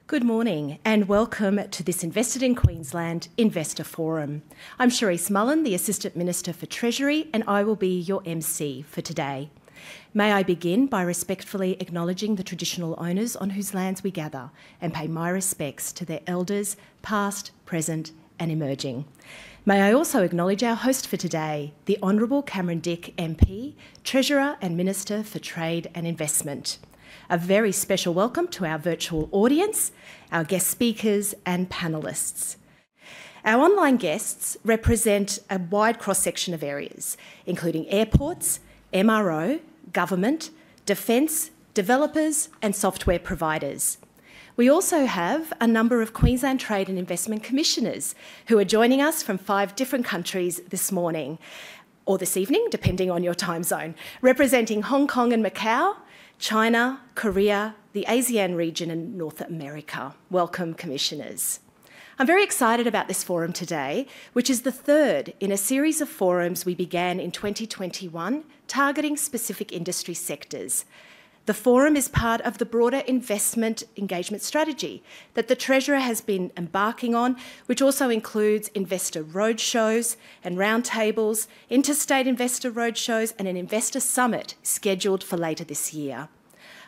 Good morning and welcome to this Invested in Queensland Investor Forum. I'm Cherise Mullen, the Assistant Minister for Treasury, and I will be your MC for today. May I begin by respectfully acknowledging the traditional owners on whose lands we gather and pay my respects to their elders, past, present and emerging. May I also acknowledge our host for today, the Honourable Cameron Dick MP, Treasurer and Minister for Trade and Investment. A very special welcome to our virtual audience, our guest speakers and panellists. Our online guests represent a wide cross-section of areas, including airports, MRO, government, defence, developers and software providers. We also have a number of Queensland Trade and Investment Commissioners who are joining us from 5 different countries this morning, or this evening, depending on your time zone, representing Hong Kong and Macau, China, Korea, the ASEAN region and North America. Welcome, Commissioners. I'm very excited about this forum today, which is the third in a series of forums we began in 2021 targeting specific industry sectors. The forum is part of the broader investment engagement strategy that the Treasurer has been embarking on, which also includes investor roadshows and roundtables, interstate investor roadshows and an investor summit scheduled for later this year.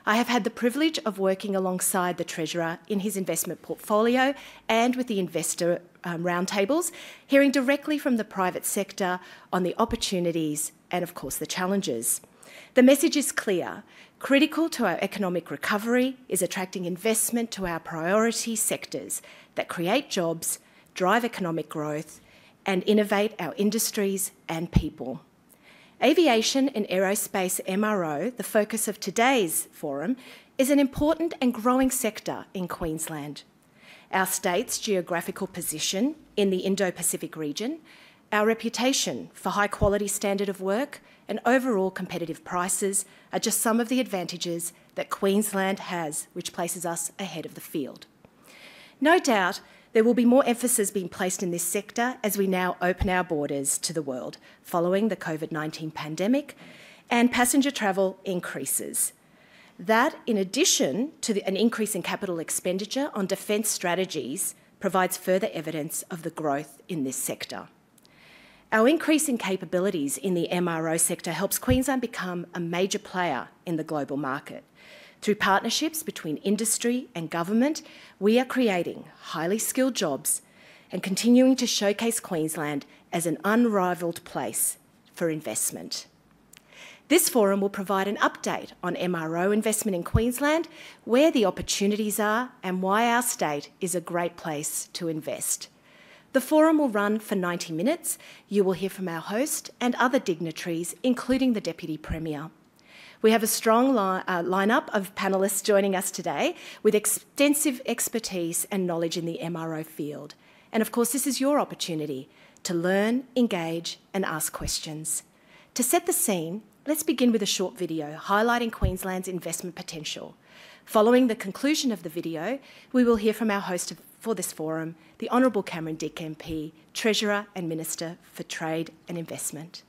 I have had the privilege of working alongside the Treasurer in his investment portfolio and with the investor roundtables, hearing directly from the private sector on the opportunities and, of course, the challenges. The message is clear. Critical to our economic recovery is attracting investment to our priority sectors that create jobs, drive economic growth, and innovate our industries and people. Aviation and aerospace MRO, the focus of today's forum, is an important and growing sector in Queensland. Our state's geographical position in the Indo-Pacific region, our reputation for high-quality standard of work and overall competitive prices are just some of the advantages that Queensland has, which places us ahead of the field. No doubt, there will be more emphasis being placed in this sector as we now open our borders to the world following the COVID-19 pandemic and passenger travel increases. That, in addition to an increase in capital expenditure on defence strategies, provides further evidence of the growth in this sector. Our increase in capabilities in the MRO sector helps Queensland become a major player in the global market. Through partnerships between industry and government, we are creating highly skilled jobs and continuing to showcase Queensland as an unrivalled place for investment. This forum will provide an update on MRO investment in Queensland, where the opportunities are and why our state is a great place to invest. The forum will run for 90 minutes. You will hear from our host and other dignitaries, including the Deputy Premier. We have a strong lineup of panellists joining us today with extensive expertise and knowledge in the MRO field. And of course, this is your opportunity to learn, engage and ask questions. To set the scene, let's begin with a short video highlighting Queensland's investment potential. Following the conclusion of the video, we will hear from our host for this forum, the Honourable Cameron Dick MP, Treasurer and Minister for Trade and Investment.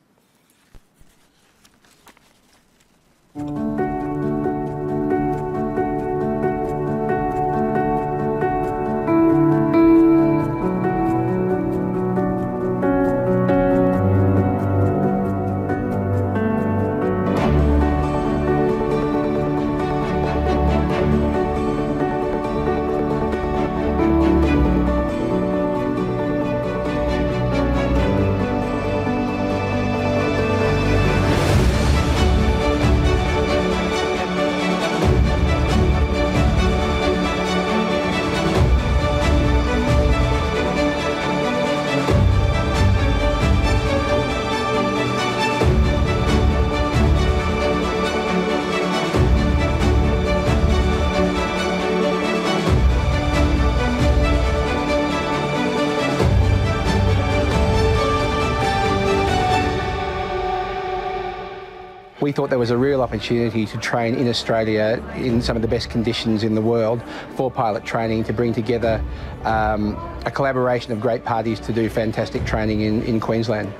We thought there was a real opportunity to train in Australia in some of the best conditions in the world for pilot training, to bring together a collaboration of great parties to do fantastic training in Queensland.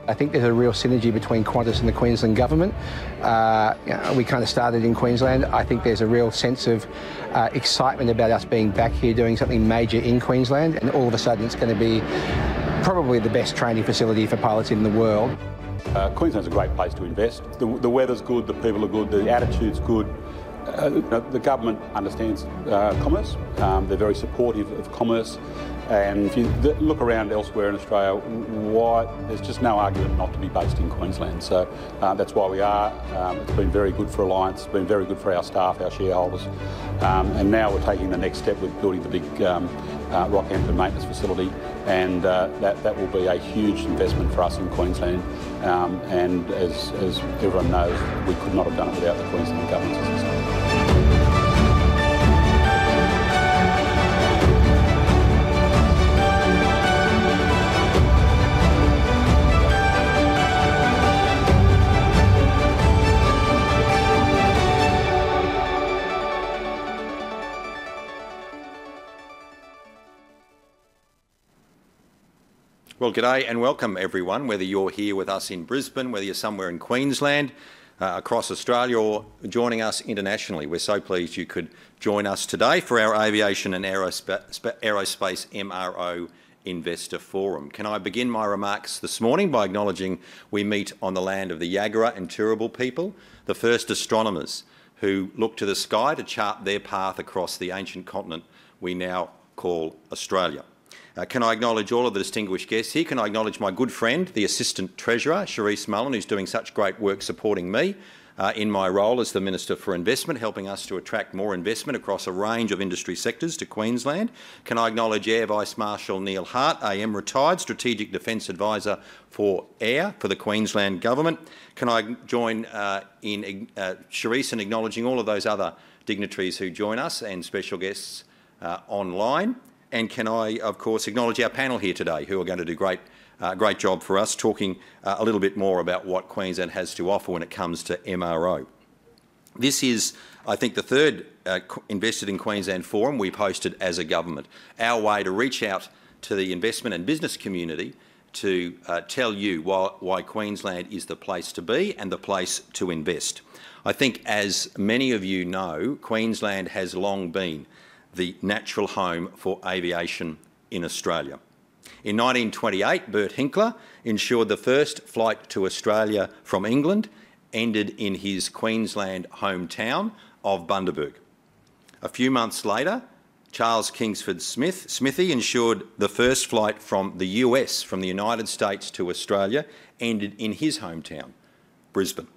I think there's a real synergy between Qantas and the Queensland Government. We kind of started in Queensland. I think there's a real sense of excitement about us being back here doing something major in Queensland, and all of a sudden it's going to be probably the best training facility for pilots in the world. Queensland's a great place to invest. The weather's good, the people are good, the attitude's good. The government understands commerce. They're very supportive of commerce. And if you look around elsewhere in Australia, there's just no argument not to be based in Queensland. So that's why we are. It's been very good for Alliance, it's been very good for our staff, our shareholders. And now we're taking the next step with building the big Rockhampton maintenance facility, and that will be a huge investment for us in Queensland. And as everyone knows, we could not have done it without the Queensland government's assistance. Well, g'day and welcome everyone, whether you're here with us in Brisbane, whether you're somewhere in Queensland, across Australia, or joining us internationally. We're so pleased you could join us today for our Aviation and Aerospace MRO Investor Forum. Can I begin my remarks this morning by acknowledging we meet on the land of the Yagara and Turrbal people, the first astronomers who looked to the sky to chart their path across the ancient continent we now call Australia. Can I acknowledge all of the distinguished guests here? Can I acknowledge my good friend, the Assistant Treasurer, Cherise Mullen, who's doing such great work supporting me in my role as the Minister for Investment, helping us to attract more investment across a range of industry sectors to Queensland. Can I acknowledge Air Vice Marshal Neil Hart, AM retired, Strategic Defence Advisor for Air for the Queensland Government. Can I join in Cherise in acknowledging all of those other dignitaries who join us and special guests online? And can I, of course, acknowledge our panel here today, who are going to do a great job for us, talking a little bit more about what Queensland has to offer when it comes to MRO. This is, I think, the third Invested in Queensland forum we've hosted as a government, our way to reach out to the investment and business community to tell you why Queensland is the place to be and the place to invest. I think, as many of you know, Queensland has long been the natural home for aviation in Australia. In 1928, Bert Hinkler ensured the first flight to Australia from England ended in his Queensland hometown of Bundaberg. A few months later, Charles Kingsford Smithy ensured the first flight from the US, from the United States to Australia, ended in his hometown, Brisbane.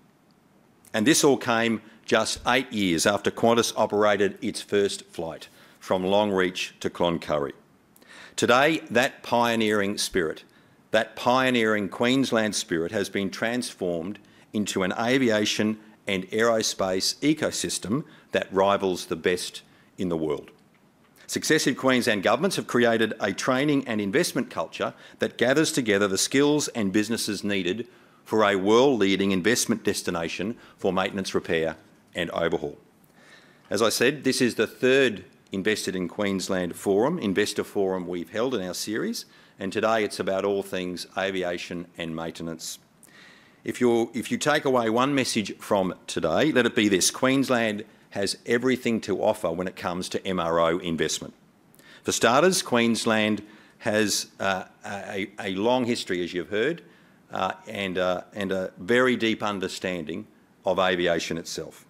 And this all came just 8 years after Qantas operated its first flight from Longreach to Cloncurry. Today, that pioneering spirit, that pioneering Queensland spirit, has been transformed into an aviation and aerospace ecosystem that rivals the best in the world. Successive Queensland governments have created a training and investment culture that gathers together the skills and businesses needed for a world-leading investment destination for maintenance, repair and overhaul. As I said, this is the third Invested in Queensland forum, investor forum we've held in our series, and today it's about all things aviation and maintenance. If you take away one message from today, let it be this: Queensland has everything to offer when it comes to MRO investment. For starters, Queensland has a long history, as you've heard, and a very deep understanding of aviation itself.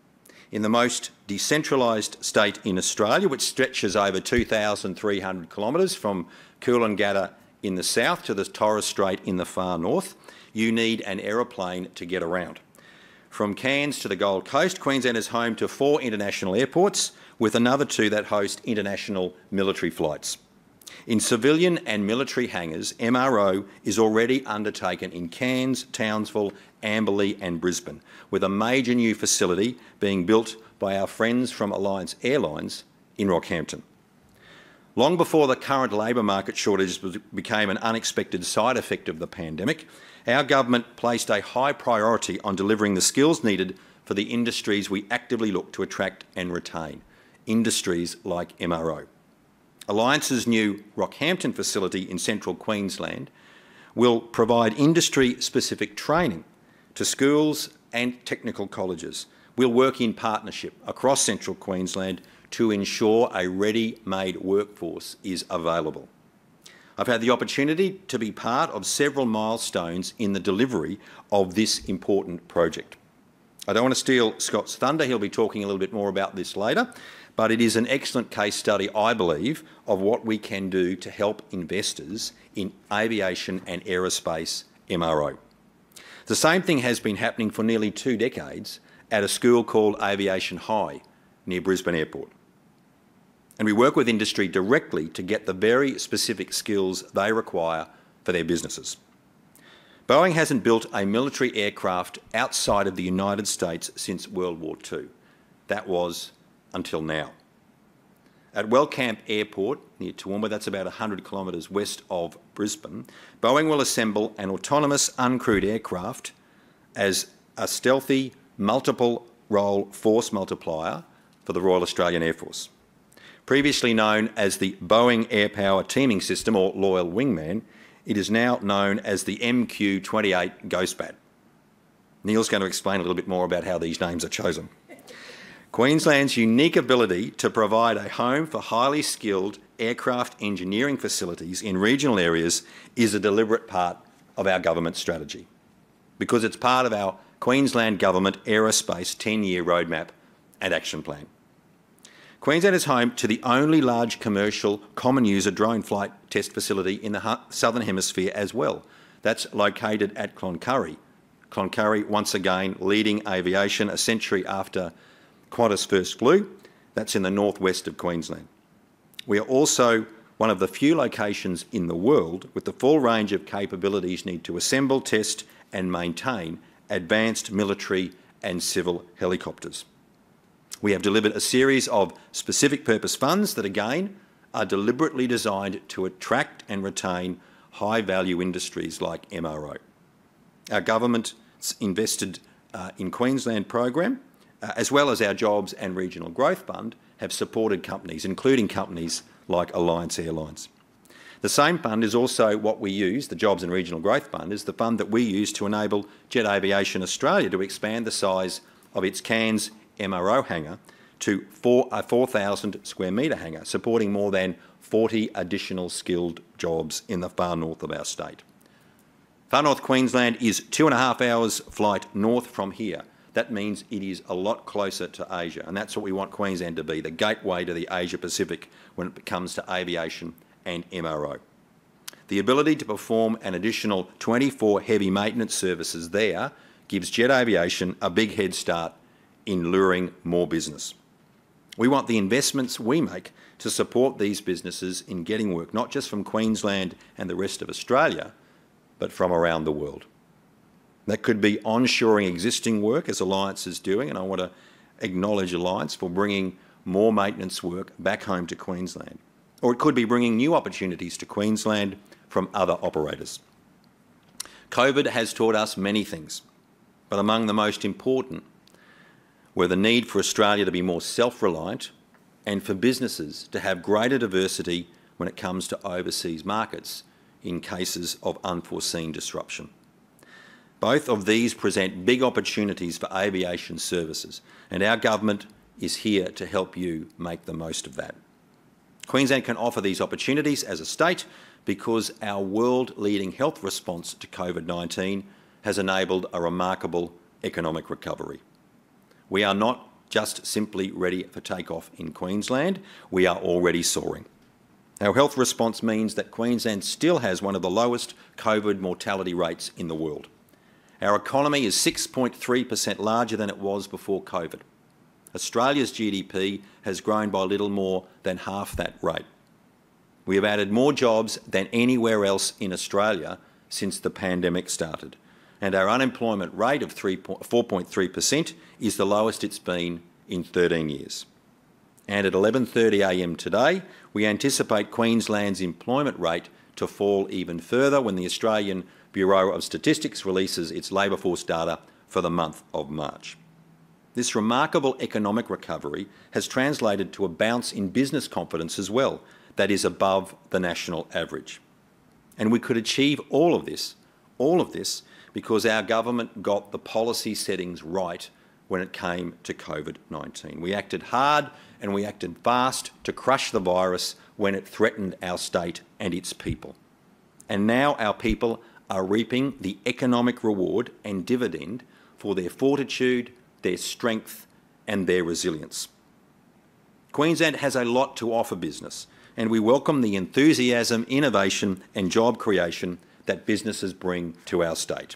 In the most decentralised state in Australia, which stretches over 2,300 kilometres from Coolangatta in the south to the Torres Strait in the far north, you need an aeroplane to get around. From Cairns to the Gold Coast, Queensland is home to 4 international airports, with another 2 that host international military flights. In civilian and military hangars, MRO is already undertaken in Cairns, Townsville, Amberley and Brisbane, with a major new facility being built by our friends from Alliance Airlines in Rockhampton. Long before the current labour market shortages became an unexpected side effect of the pandemic, our government placed a high priority on delivering the skills needed for the industries we actively look to attract and retain, industries like MRO. Alliance's new Rockhampton facility in central Queensland will provide industry-specific training to schools and technical colleges. We'll work in partnership across Central Queensland to ensure a ready-made workforce is available. I've had the opportunity to be part of several milestones in the delivery of this important project. I don't want to steal Scott's thunder, he'll be talking a little bit more about this later, but it is an excellent case study, I believe, of what we can do to help investors in aviation and aerospace MRO. The same thing has been happening for nearly 2 decades at a school called Aviation High near Brisbane Airport. And we work with industry directly to get the very specific skills they require for their businesses. Boeing hasn't built a military aircraft outside of the United States since World War II. That was until now. At Wellcamp Airport near Toowoomba, that's about 100 kilometres west of Brisbane, Boeing will assemble an autonomous uncrewed aircraft as a stealthy multiple-role force multiplier for the Royal Australian Air Force. Previously known as the Boeing Air Power Teaming System, or Loyal Wingman, it is now known as the MQ-28 Ghostbat. Neil's going to explain a little bit more about how these names are chosen. Queensland's unique ability to provide a home for highly skilled aircraft engineering facilities in regional areas is a deliberate part of our government strategy, because it's part of our Queensland Government Aerospace 10-year roadmap and action plan. Queensland is home to the only large commercial common user drone flight test facility in the Southern Hemisphere as well. That's located at Cloncurry. Cloncurry, once again, leading aviation a century after Qantas first flew. That's in the northwest of Queensland. We are also one of the few locations in the world with the full range of capabilities needed to assemble, test and maintain advanced military and civil helicopters. We have delivered a series of specific purpose funds that, again, are deliberately designed to attract and retain high-value industries like MRO. Our government's invested in Queensland program, as well as our Jobs and Regional Growth Fund, have supported companies, including companies like Alliance Airlines. The same fund is also what we use, the Jobs and Regional Growth Fund, is the fund that we use to enable Jet Aviation Australia to expand the size of its Cairns MRO hangar to a 4,000 square metre hangar, supporting more than 40 additional skilled jobs in the far north of our state. Far North Queensland is 2.5 hours flight north from here. That means it is a lot closer to Asia, and that's what we want Queensland to be, the gateway to the Asia Pacific when it comes to aviation and MRO. The ability to perform an additional 24 heavy maintenance services there gives Jet Aviation a big head start in luring more business. We want the investments we make to support these businesses in getting work, not just from Queensland and the rest of Australia, but from around the world. That could be onshoring existing work, as Alliance is doing, and I want to acknowledge Alliance for bringing more maintenance work back home to Queensland. Or it could be bringing new opportunities to Queensland from other operators. COVID has taught us many things, but among the most important were the need for Australia to be more self-reliant and for businesses to have greater diversity when it comes to overseas markets in cases of unforeseen disruption. Both of these present big opportunities for aviation services, and our government is here to help you make the most of that. Queensland can offer these opportunities as a state because our world-leading health response to COVID-19 has enabled a remarkable economic recovery. We are not just simply ready for takeoff in Queensland, we are already soaring. Our health response means that Queensland still has one of the lowest COVID mortality rates in the world. Our economy is 6.3% larger than it was before COVID. Australia's GDP has grown by a little more than half that rate. We have added more jobs than anywhere else in Australia since the pandemic started, and our unemployment rate of 4.3% is the lowest it's been in 13 years. And at 11:30 a.m. today, we anticipate Queensland's employment rate to fall even further when the Australian Bureau of Statistics releases its labour force data for the month of March. This remarkable economic recovery has translated to a bounce in business confidence as well that is above the national average. And we could achieve all of this, because our government got the policy settings right when it came to COVID-19. We acted hard and we acted fast to crush the virus when it threatened our state and its people. And now our people are reaping the economic reward and dividend for their fortitude, their strength and their resilience. Queensland has a lot to offer business, and we welcome the enthusiasm, innovation and job creation that businesses bring to our state.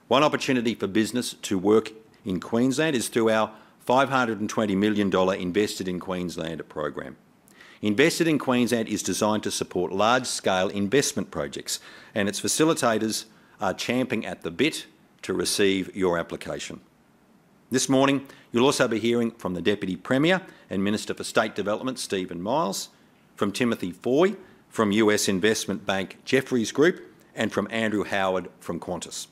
One opportunity for business to work in Queensland is through our $520 million Invested in Queensland program. Invested in Queensland is designed to support large-scale investment projects, and its facilitators are champing at the bit to receive your application. This morning, you'll also be hearing from the Deputy Premier and Minister for State Development, Stephen Miles, from Timothy Foy from US investment bank Jefferies Group, and from Andrew Howard from Qantas.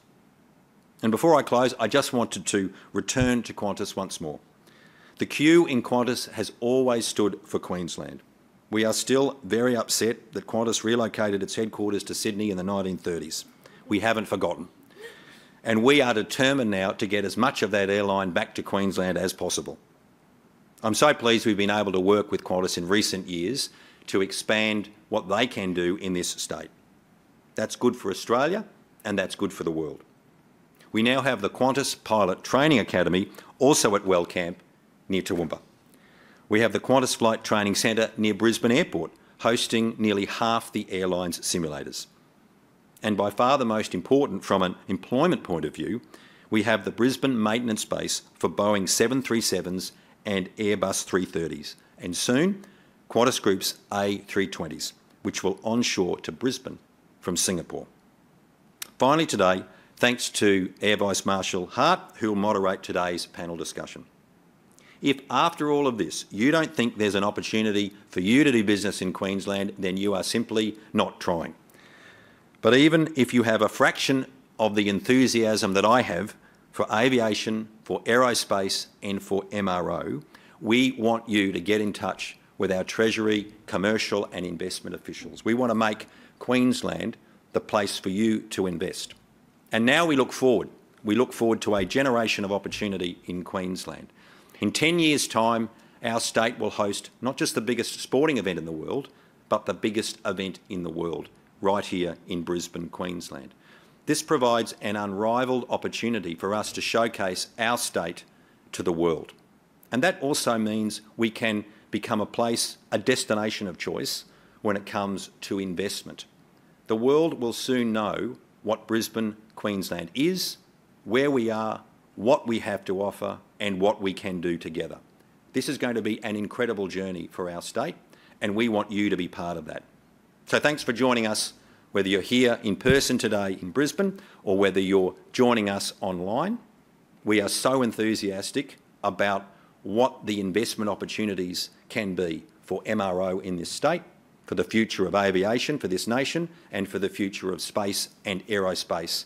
And before I close, I just wanted to return to Qantas once more. The Q in Qantas has always stood for Queensland. We are still very upset that Qantas relocated its headquarters to Sydney in the 1930s. We haven't forgotten. And we are determined now to get as much of that airline back to Queensland as possible. I'm so pleased we've been able to work with Qantas in recent years to expand what they can do in this state. That's good for Australia and that's good for the world. We now have the Qantas Pilot Training Academy also at Wellcamp near Toowoomba. We have the Qantas Flight Training Centre near Brisbane Airport, hosting nearly half the airline's simulators. And by far the most important from an employment point of view, we have the Brisbane maintenance base for Boeing 737s and Airbus 330s, and soon Qantas Group's A320s, which will onshore to Brisbane from Singapore. Finally today, thanks to Air Vice Marshal Hart, who will moderate today's panel discussion. If after all of this you don't think there's an opportunity for you to do business in Queensland, then you are simply not trying. But even if you have a fraction of the enthusiasm that I have for aviation, for aerospace and for MRO, we want you to get in touch with our Treasury, commercial and investment officials. We want to make Queensland the place for you to invest. And now we look forward. We look forward to a generation of opportunity in Queensland. In 10 years' time, our state will host not just the biggest sporting event in the world, but the biggest event in the world, right here in Brisbane, Queensland. This provides an unrivalled opportunity for us to showcase our state to the world. And that also means we can become a place, a destination of choice when it comes to investment. The world will soon know what Brisbane, Queensland is, where we are, what we have to offer and what we can do together. This is going to be an incredible journey for our state and we want you to be part of that. So thanks for joining us, whether you're here in person today in Brisbane or whether you're joining us online. We are so enthusiastic about what the investment opportunities can be for MRO in this state, for the future of aviation for this nation and for the future of space and aerospace,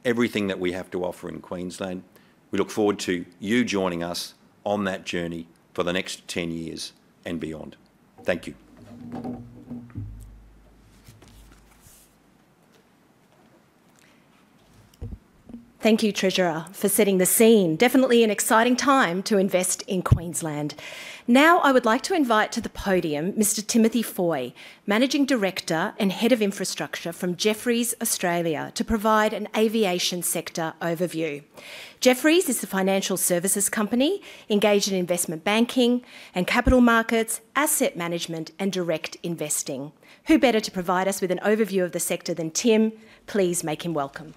everything that we have to offer in Queensland. We look forward to you joining us on that journey for the next 10 years and beyond. Thank you. Thank you, Treasurer, for setting the scene. Definitely an exciting time to invest in Queensland. Now I would like to invite to the podium Mr. Timothy Foy, Managing Director and Head of Infrastructure from Jefferies Australia, to provide an aviation sector overview. Jefferies is the financial services company engaged in investment banking and capital markets, asset management and direct investing. Who better to provide us with an overview of the sector than Tim? Please make him welcome.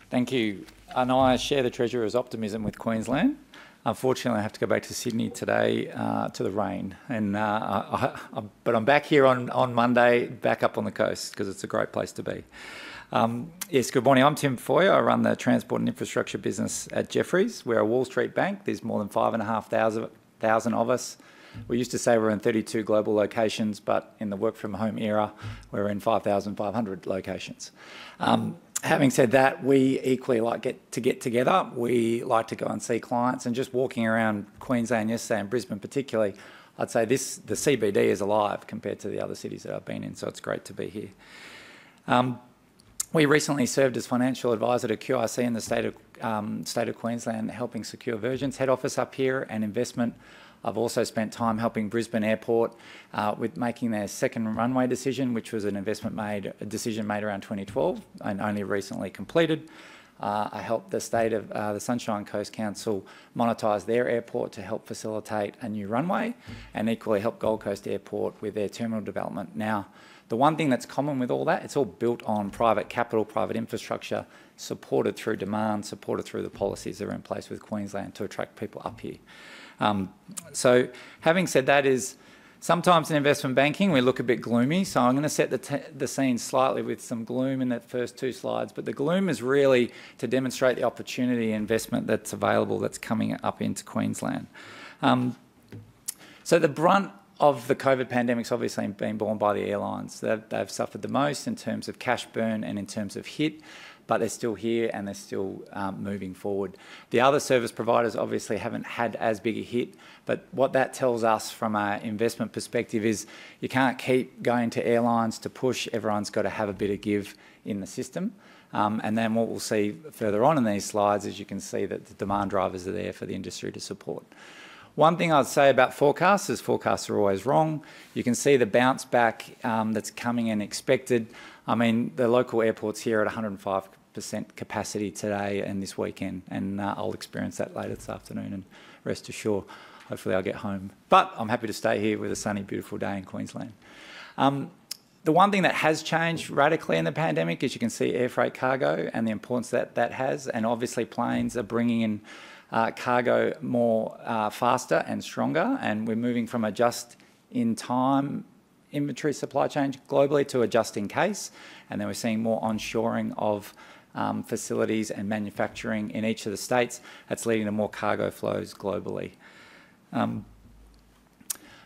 Thank you. And I share the Treasurer's optimism with Queensland. Unfortunately, I have to go back to Sydney today to the rain. And but I'm back here on Monday, back up on the coast, because it's a great place to be. Yes, good morning. I'm Tim Foy. I run the transport and infrastructure business at Jefferies. We're a Wall Street bank. There's more than 5,500 of us. We used to say we're in 32 global locations, but in the work from home era, we're in 5,500 locations. Having said that, we equally like to get together. We like to go and see clients, and just walking around Queensland yesterday and Brisbane particularly, I'd say the CBD is alive compared to the other cities that I've been in, so it's great to be here. We recently served as financial advisor to QIC in the state of Queensland, helping secure Virgin's head office up here and investment. I've also spent time helping Brisbane Airport with making their second runway decision, which was a decision made around 2012 and only recently completed. I helped the state of the Sunshine Coast Council monetise their airport to help facilitate a new runway, and equally help Gold Coast Airport with their terminal development. Now, the one thing that's common with all that, it's all built on private capital, private infrastructure, supported through demand, supported through the policies that are in place with Queensland to attract people up here. So having said that, is sometimes in investment banking we look a bit gloomy, so I'm going to set the scene slightly with some gloom in the first two slides, but the gloom is really to demonstrate the opportunity investment that's available, that's coming up into Queensland. So the brunt of the COVID pandemic's obviously been borne by the airlines. They've suffered the most in terms of cash burn and in terms of hit, but they're still here and they're still moving forward. The other service providers obviously haven't had as big a hit, but what that tells us from an investment perspective is you can't keep going to airlines to push. Everyone's got to have a bit of give in the system. And then what we'll see further on in these slides is you can see that the demand drivers are there for the industry to support. One thing I'd say about forecasts is forecasts are always wrong. You can see the bounce back that's coming in expected. I mean, the local airport's here at 105% capacity today and this weekend, and I'll experience that later this afternoon, and rest assured, hopefully I'll get home. But I'm happy to stay here with a sunny, beautiful day in Queensland. The one thing that has changed radically in the pandemic is you can see air freight cargo and the importance that that has, and obviously planes are bringing in cargo more faster and stronger, and we're moving from a just-in-time inventory supply chain globally to a just-in-case, and then we're seeing more onshoring of facilities and manufacturing in each of the states. That's leading to more cargo flows globally.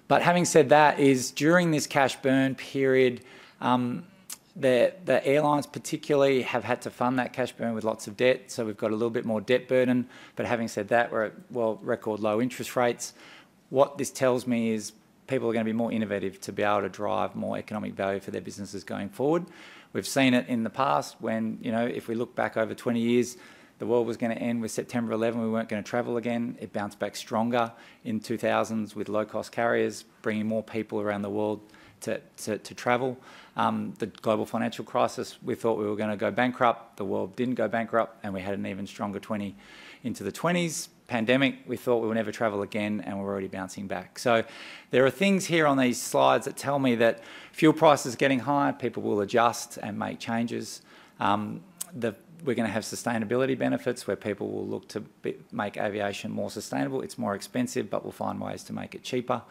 But having said that, is during this cash burn period, the airlines particularly have had to fund that cash burn with lots of debt, so we've got a little bit more debt burden. But having said that, we're at, well, record low interest rates. What this tells me is people are going to be more innovative to be able to drive more economic value for their businesses going forward. We've seen it in the past when, you know, if we look back over 20 years, the world was going to end with September 11, we weren't going to travel again. It bounced back stronger in 2000s with low-cost carriers, bringing more people around the world to travel. The global financial crisis, we thought we were going to go bankrupt. The world didn't go bankrupt, and we had an even stronger 20 into the 20s. Pandemic, we thought we would never travel again, and we're already bouncing back. So there are things here on these slides that tell me that fuel prices are getting higher, people will adjust and make changes. We're going to have sustainability benefits where people will look to make aviation more sustainable. It's more expensive, but we'll find ways to make it cheaper.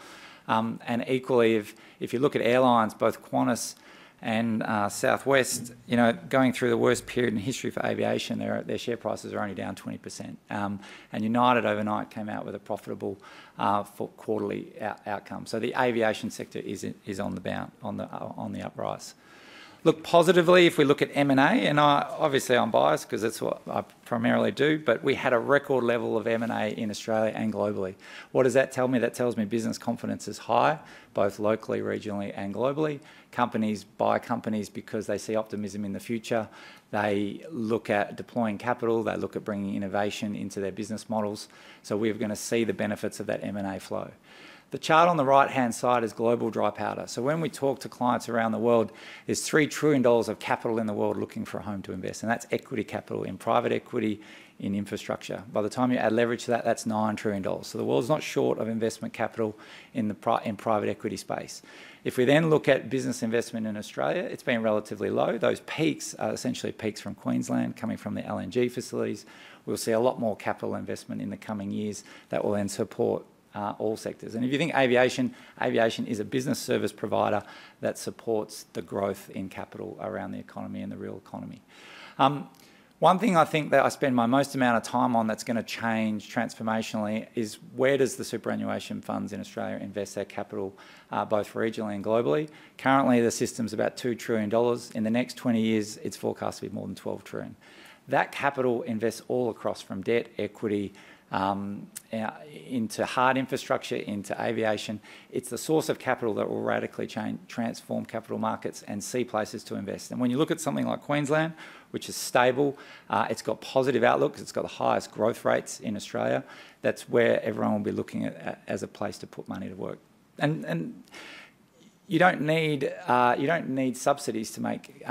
And equally, if you look at airlines, both Qantas and Southwest, you know, going through the worst period in history for aviation, their share prices are only down 20%. And United overnight came out with a profitable quarterly outcome. So the aviation sector is on the uprise. Look positively, if we look at M&A, and obviously I'm biased because that's what I primarily do, but we had a record level of M&A in Australia and globally. What does that tell me? That tells me business confidence is high, both locally, regionally and globally. Companies buy companies because they see optimism in the future. They look at deploying capital, they look at bringing innovation into their business models. So we're going to see the benefits of that M&A flow. The chart on the right-hand side is global dry powder. So when we talk to clients around the world, there's $3 trillion of capital in the world looking for a home to invest, and that's equity capital in private equity, in infrastructure. By the time you add leverage to that, that's $9 trillion. So the world's not short of investment capital in private equity space. If we then look at business investment in Australia, it's been relatively low. Those peaks are essentially peaks from Queensland, coming from the LNG facilities. We'll see a lot more capital investment in the coming years that will then support all sectors. And if you think aviation is a business service provider that supports the growth in capital around the economy and the real economy. One thing I think that I spend my most amount of time on that's going to change transformationally is where does the superannuation funds in Australia invest their capital, both regionally and globally. Currently the system's about $2 trillion. In the next 20 years, it's forecast to be more than $12 trillion. That capital invests all across from debt, equity, into hard infrastructure, into aviation. It's the source of capital that will radically transform capital markets and see places to invest. And when you look at something like Queensland, which is stable, it's got positive outlooks, it's got the highest growth rates in Australia, that's where everyone will be looking at as a place to put money to work. And you don't need subsidies to make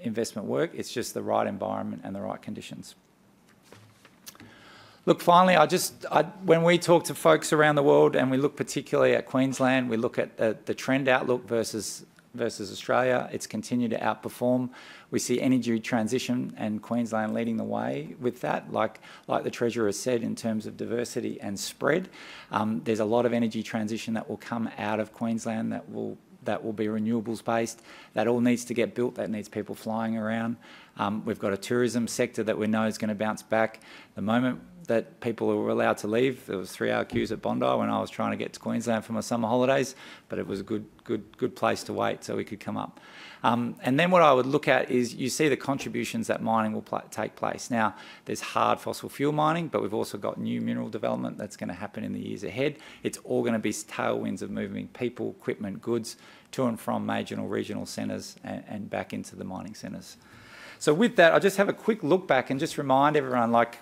investment work. It's just the right environment and the right conditions. Look, finally, when we talk to folks around the world, and we look particularly at Queensland, we look at the trend outlook versus Australia. It's continued to outperform. We see energy transition and Queensland leading the way with that, like the Treasurer said, in terms of diversity and spread. There's a lot of energy transition that will come out of Queensland that will be renewables based. That all needs to get built. That needs people flying around. We've got a tourism sector that we know is going to bounce back. The moment that people were allowed to leave, there was 3-hour queues at Bondi when I was trying to get to Queensland for my summer holidays, but it was a good place to wait so we could come up. And then what I would look at is you see the contributions that mining will take place. Now, there's hard fossil fuel mining, but we've also got new mineral development that's going to happen in the years ahead. It's all going to be tailwinds of moving people, equipment, goods to and from major and regional centres and back into the mining centres. So with that, I'll just have a quick look back and just remind everyone, like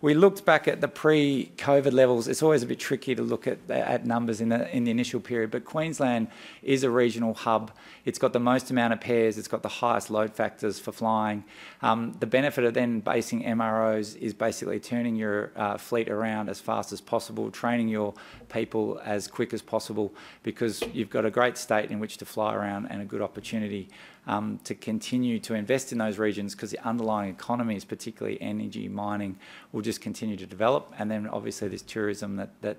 we looked back at the pre-COVID levels. It's always a bit tricky to look at numbers in the initial period, but Queensland is a regional hub. It's got the most amount of pairs. It's got the highest load factors for flying. The benefit of then basing MROs is basically turning your fleet around as fast as possible, training your people as quick as possible, because you've got a great state in which to fly around and a good opportunity to continue to invest in those regions, because the underlying economies, particularly energy, mining, will just continue to develop. And then obviously there's tourism that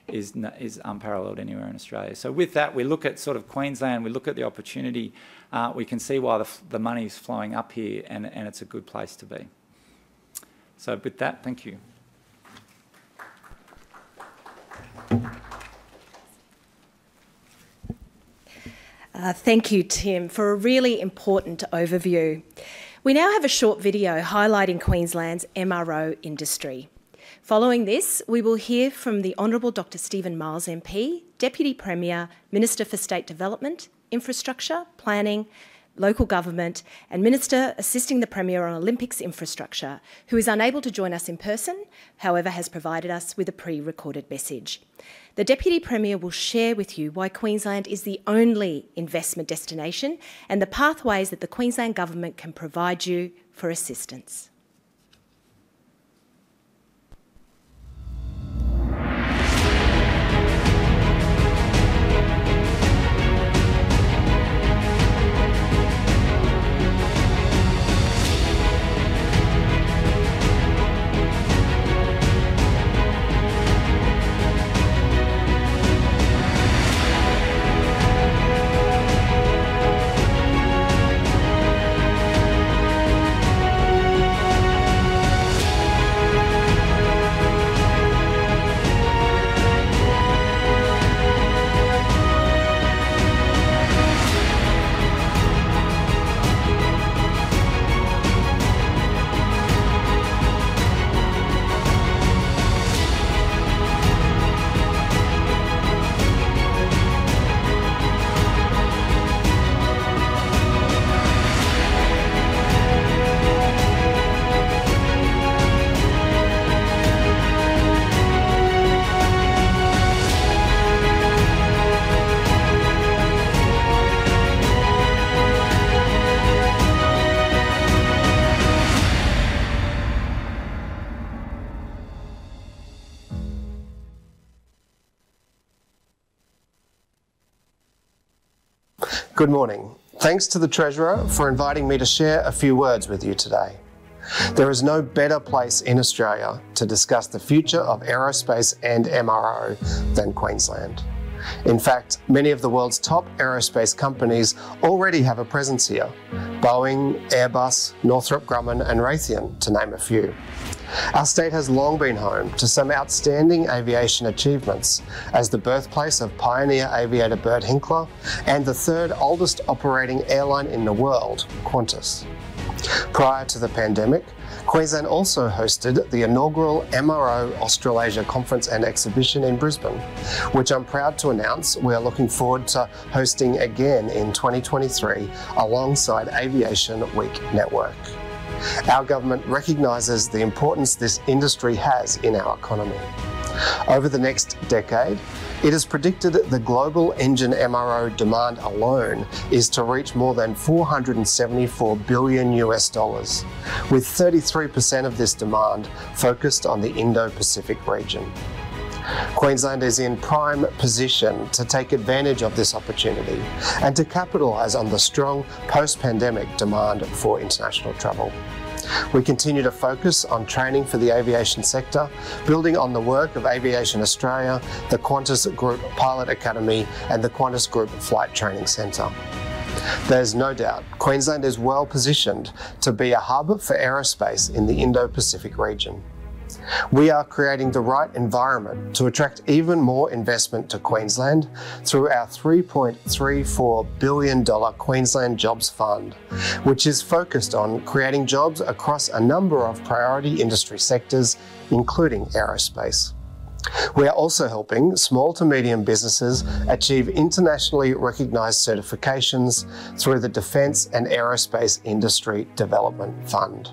is unparalleled anywhere in Australia. So with that, we look at sort of Queensland, we look at the opportunity, we can see why the money is flowing up here, and it's a good place to be. So with that, thank you. Thank you, Tim, for a really important overview. We now have a short video highlighting Queensland's MRO industry. Following this, we will hear from the Honourable Dr Stephen Miles MP, Deputy Premier, Minister for State Development, Infrastructure, Planning, Local Government, and Minister assisting the Premier on Olympics infrastructure, who is unable to join us in person, however has provided us with a pre-recorded message. The Deputy Premier will share with you why Queensland is the only investment destination and the pathways that the Queensland Government can provide you for assistance. Good morning. Thanks to the Treasurer for inviting me to share a few words with you today. There is no better place in Australia to discuss the future of aerospace and MRO than Queensland. In fact, many of the world's top aerospace companies already have a presence here: Boeing, Airbus, Northrop Grumman and Raytheon, to name a few. Our state has long been home to some outstanding aviation achievements as the birthplace of pioneer aviator Bert Hinkler and the third oldest operating airline in the world, Qantas. Prior to the pandemic, Queensland also hosted the inaugural MRO Australasia Conference and Exhibition in Brisbane, which I'm proud to announce we are looking forward to hosting again in 2023 alongside Aviation Week Network. Our government recognises the importance this industry has in our economy. Over the next decade, it is predicted the global engine MRO demand alone is to reach more than $474 billion, with 33% of this demand focused on the Indo-Pacific region. Queensland is in prime position to take advantage of this opportunity and to capitalise on the strong post-pandemic demand for international travel. We continue to focus on training for the aviation sector, building on the work of Aviation Australia, the Qantas Group Pilot Academy and the Qantas Group Flight Training Centre. There's no doubt Queensland is well positioned to be a hub for aerospace in the Indo-Pacific region. We are creating the right environment to attract even more investment to Queensland through our $3.34 billion Queensland Jobs Fund, which is focused on creating jobs across a number of priority industry sectors, including aerospace. We are also helping small to medium businesses achieve internationally recognised certifications through the Defence and Aerospace Industry Development Fund.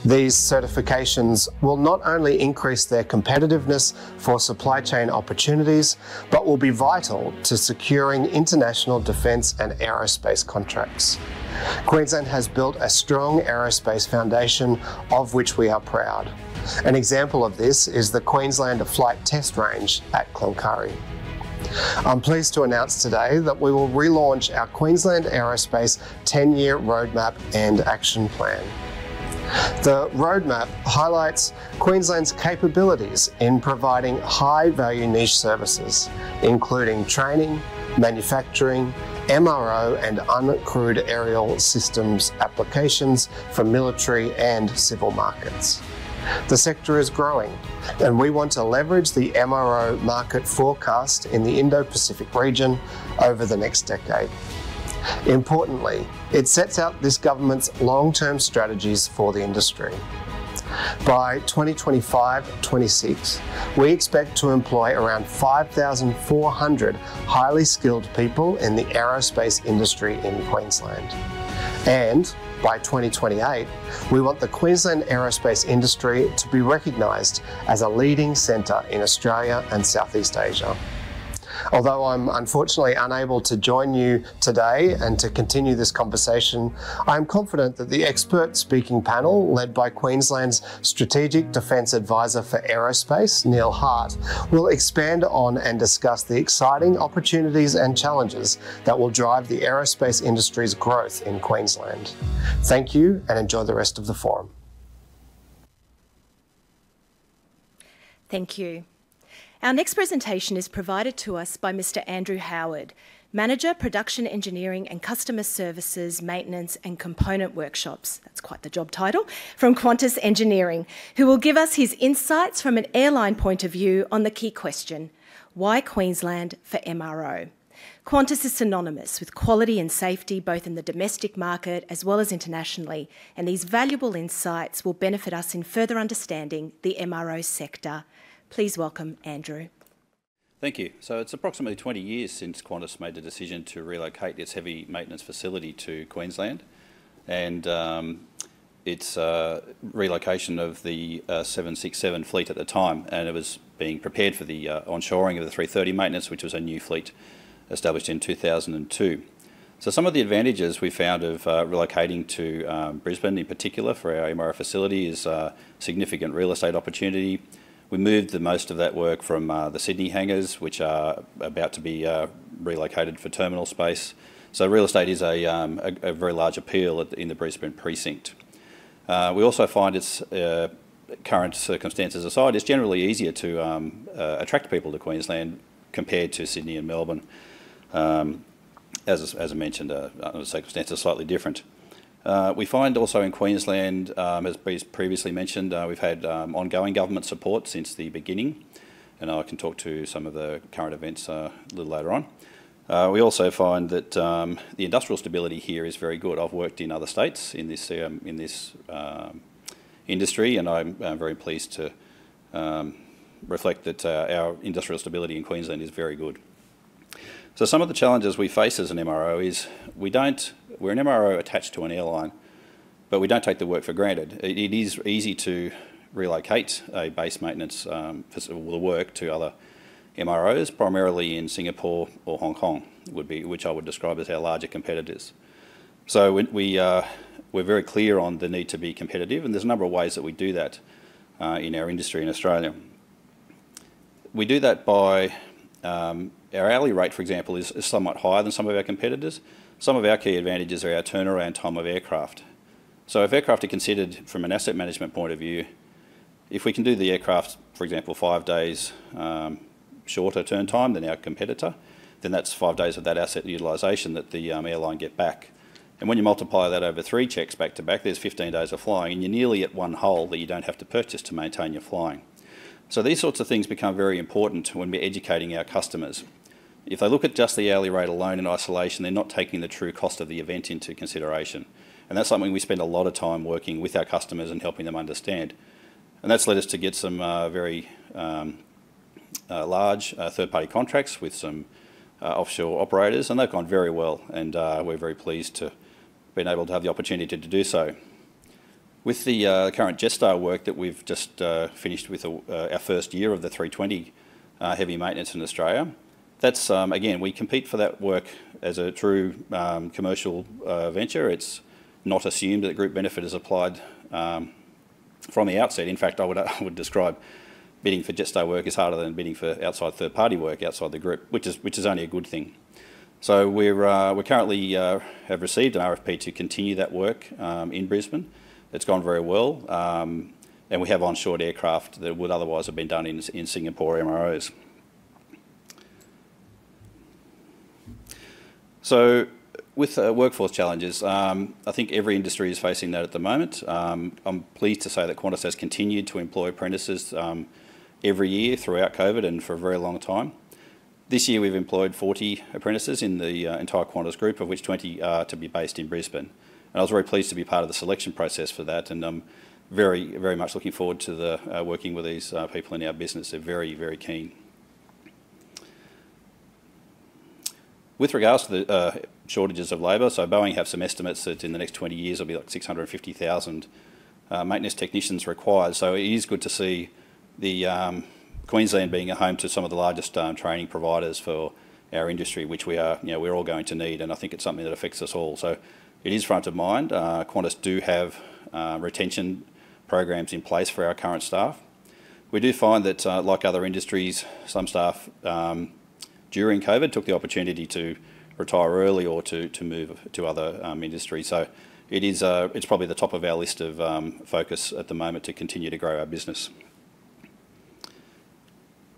These certifications will not only increase their competitiveness for supply chain opportunities, but will be vital to securing international defence and aerospace contracts. Queensland has built a strong aerospace foundation of which we are proud. An example of this is the Queensland Flight Test Range at Cloncurry. I'm pleased to announce today that we will relaunch our Queensland Aerospace 10-year roadmap and action plan. The roadmap highlights Queensland's capabilities in providing high-value niche services, including training, manufacturing, MRO and uncrewed aerial systems applications for military and civil markets. The sector is growing, and we want to leverage the MRO market forecast in the Indo-Pacific region over the next decade. Importantly, it sets out this government's long-term strategies for the industry. By 2025-26, we expect to employ around 5,400 highly skilled people in the aerospace industry in Queensland. And by 2028, we want the Queensland aerospace industry to be recognised as a leading centre in Australia and Southeast Asia. Although I'm unfortunately unable to join you today and to continue this conversation, I am confident that the expert speaking panel, led by Queensland's Strategic Defence Advisor for Aerospace, Neil Hart, will expand on and discuss the exciting opportunities and challenges that will drive the aerospace industry's growth in Queensland. Thank you and enjoy the rest of the forum. Thank you. Our next presentation is provided to us by Mr. Andrew Howard, Manager, Production Engineering and Customer Services, Maintenance and Component Workshops, that's quite the job title, from Qantas Engineering, who will give us his insights from an airline point of view on the key question, why Queensland for MRO? Qantas is synonymous with quality and safety both in the domestic market as well as internationally, and these valuable insights will benefit us in further understanding the MRO sector. Please welcome Andrew. Thank you. So it's approximately 20 years since Qantas made the decision to relocate its heavy maintenance facility to Queensland, and its relocation of the 767 fleet at the time, and it was being prepared for the onshoring of the 330 maintenance, which was a new fleet established in 2002. So some of the advantages we found of relocating to Brisbane in particular for our MRO facility is significant real estate opportunity. We moved the most of that work from the Sydney hangars, which are about to be relocated for terminal space. So real estate is a very large appeal in the Brisbane precinct. We also find its current circumstances aside, it's generally easier to attract people to Queensland compared to Sydney and Melbourne. As I mentioned, the circumstances are slightly different. We find also in Queensland, as previously mentioned, we've had ongoing government support since the beginning, and I can talk to some of the current events a little later on. We also find that the industrial stability here is very good. I've worked in other states in this industry, and I'm very pleased to reflect that our industrial stability in Queensland is very good. So some of the challenges we face as an MRO is we're an MRO attached to an airline, but we don't take the work for granted. It is easy to relocate a base maintenance work to other MROs, primarily in Singapore or Hong Kong, which I would describe as our larger competitors. So we're very clear on the need to be competitive, and there's a number of ways that we do that in our industry in Australia. We do that by our hourly rate, for example, is somewhat higher than some of our competitors. Some of our key advantages are our turnaround time of aircraft. So if aircraft are considered from an asset management point of view, if we can do the aircraft, for example, 5 days shorter turn time than our competitor, then that's 5 days of that asset utilisation that the airline get back. And when you multiply that over 3 checks back to back, there's 15 days of flying, and you're nearly at one hull that you don't have to purchase to maintain your flying. So these sorts of things become very important when we're educating our customers. If they look at just the hourly rate alone in isolation, they're not taking the true cost of the event into consideration. And that's something we spend a lot of time working with our customers and helping them understand. And that's led us to get some very large third-party contracts with some offshore operators, and they've gone very well, and we're very pleased to been able to have the opportunity to do so. With the current Jetstar work that we've just finished with our first year of the 320 heavy maintenance in Australia, that's, again, we compete for that work as a true commercial venture. It's not assumed that group benefit is applied from the outset. In fact, I would describe bidding for Jetstar work is harder than bidding for outside third-party work outside the group, which is only a good thing. So we currently have received an RFP to continue that work in Brisbane. It's gone very well, and we have onshore aircraft that would otherwise have been done in Singapore MROs. So with workforce challenges, I think every industry is facing that at the moment. I'm pleased to say that Qantas has continued to employ apprentices every year throughout COVID and for a very long time. This year we've employed 40 apprentices in the entire Qantas group, of which 20 are to be based in Brisbane. And I was very pleased to be part of the selection process for that, and I'm very, very much looking forward to working with these people in our business. They're very, very keen. With regards to the shortages of labour, so Boeing have some estimates that in the next 20 years there'll be like 650,000 maintenance technicians required. So it is good to see the Queensland being a home to some of the largest training providers for our industry, which we're all going to need, and I think it's something that affects us all. So it is front of mind. Qantas do have retention programs in place for our current staff. We do find that, like other industries, some staff during COVID took the opportunity to retire early or to move to other industries. So it's probably the top of our list of focus at the moment to continue to grow our business.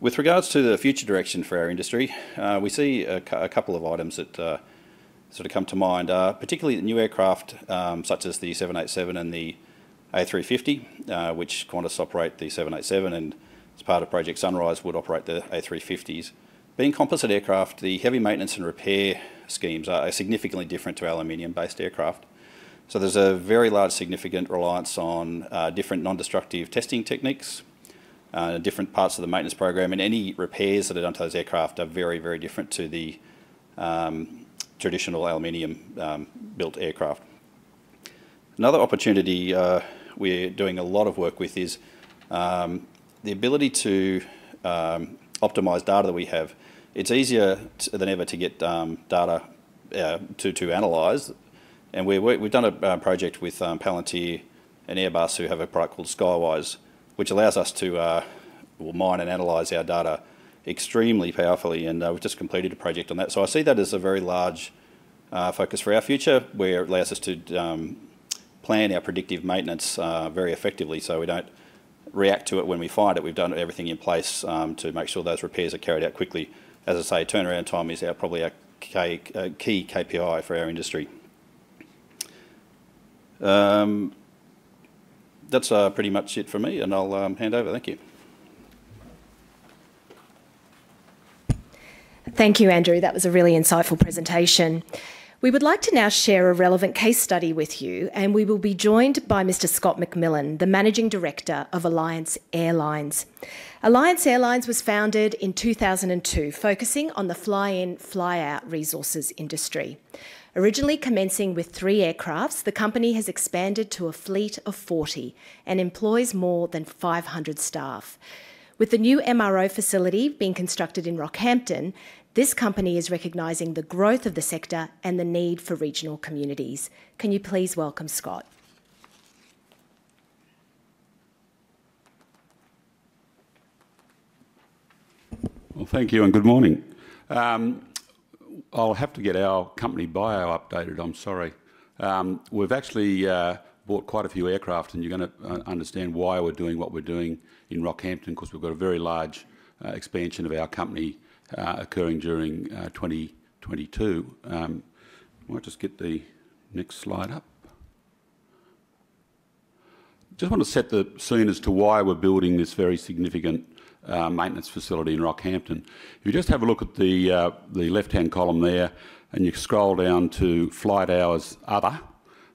With regards to the future direction for our industry, we see a couple of items that sort of come to mind, particularly the new aircraft such as the 787 and the A350, which Qantas operate the 787 and as part of Project Sunrise would operate the A350s. Being composite aircraft, the heavy maintenance and repair schemes are significantly different to aluminium-based aircraft. So there's a very large significant reliance on different non-destructive testing techniques, different parts of the maintenance program, and any repairs that are done to those aircraft are very, very different to the traditional aluminium built aircraft. Another opportunity we're doing a lot of work with is the ability to optimise data that we have. It's easier than ever to get data to analyse, and we've done a project with Palantir and Airbus, who have a product called Skywise, which allows us to mine and analyse our data extremely powerfully, and we've just completed a project on that. So I see that as a very large focus for our future, where it allows us to plan our predictive maintenance very effectively, so we don't react to it when we find it. We've done everything in place to make sure those repairs are carried out quickly. As I say, turnaround time is probably our key KPI for our industry. That's pretty much it for me, and I'll hand over. Thank you. Thank you, Andrew. That was a really insightful presentation. We would like to now share a relevant case study with you, and we will be joined by Mr. Scott McMillan, the Managing Director of Alliance Airlines. Alliance Airlines was founded in 2002, focusing on the fly-in, fly-out resources industry. Originally commencing with 3 aircrafts, the company has expanded to a fleet of 40 and employs more than 500 staff. With the new MRO facility being constructed in Rockhampton, this company is recognising the growth of the sector and the need for regional communities. Can you please welcome Scott? Well, thank you and good morning. I'll have to get our company bio updated, I'm sorry. We've actually bought quite a few aircraft, and you're going to understand why we're doing what we're doing in Rockhampton, because we've got a very large expansion of our company occurring during 2022. I might just get the next slide up. Just want to set the scene as to why we're building this very significant maintenance facility in Rockhampton. If you just have a look at the left-hand column there, and you scroll down to flight hours other,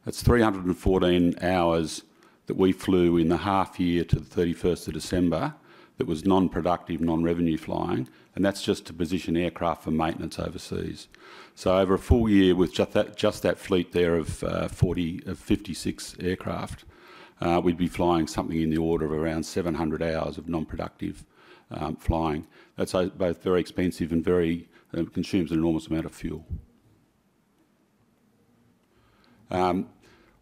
that's 314 hours that we flew in the half year to the 31st of December that was non-productive, non-revenue flying, and that's just to position aircraft for maintenance overseas. So over a full year with just that fleet there of 56 aircraft, we'd be flying something in the order of around 700 hours of non-productive flying. That's both very expensive and consumes an enormous amount of fuel.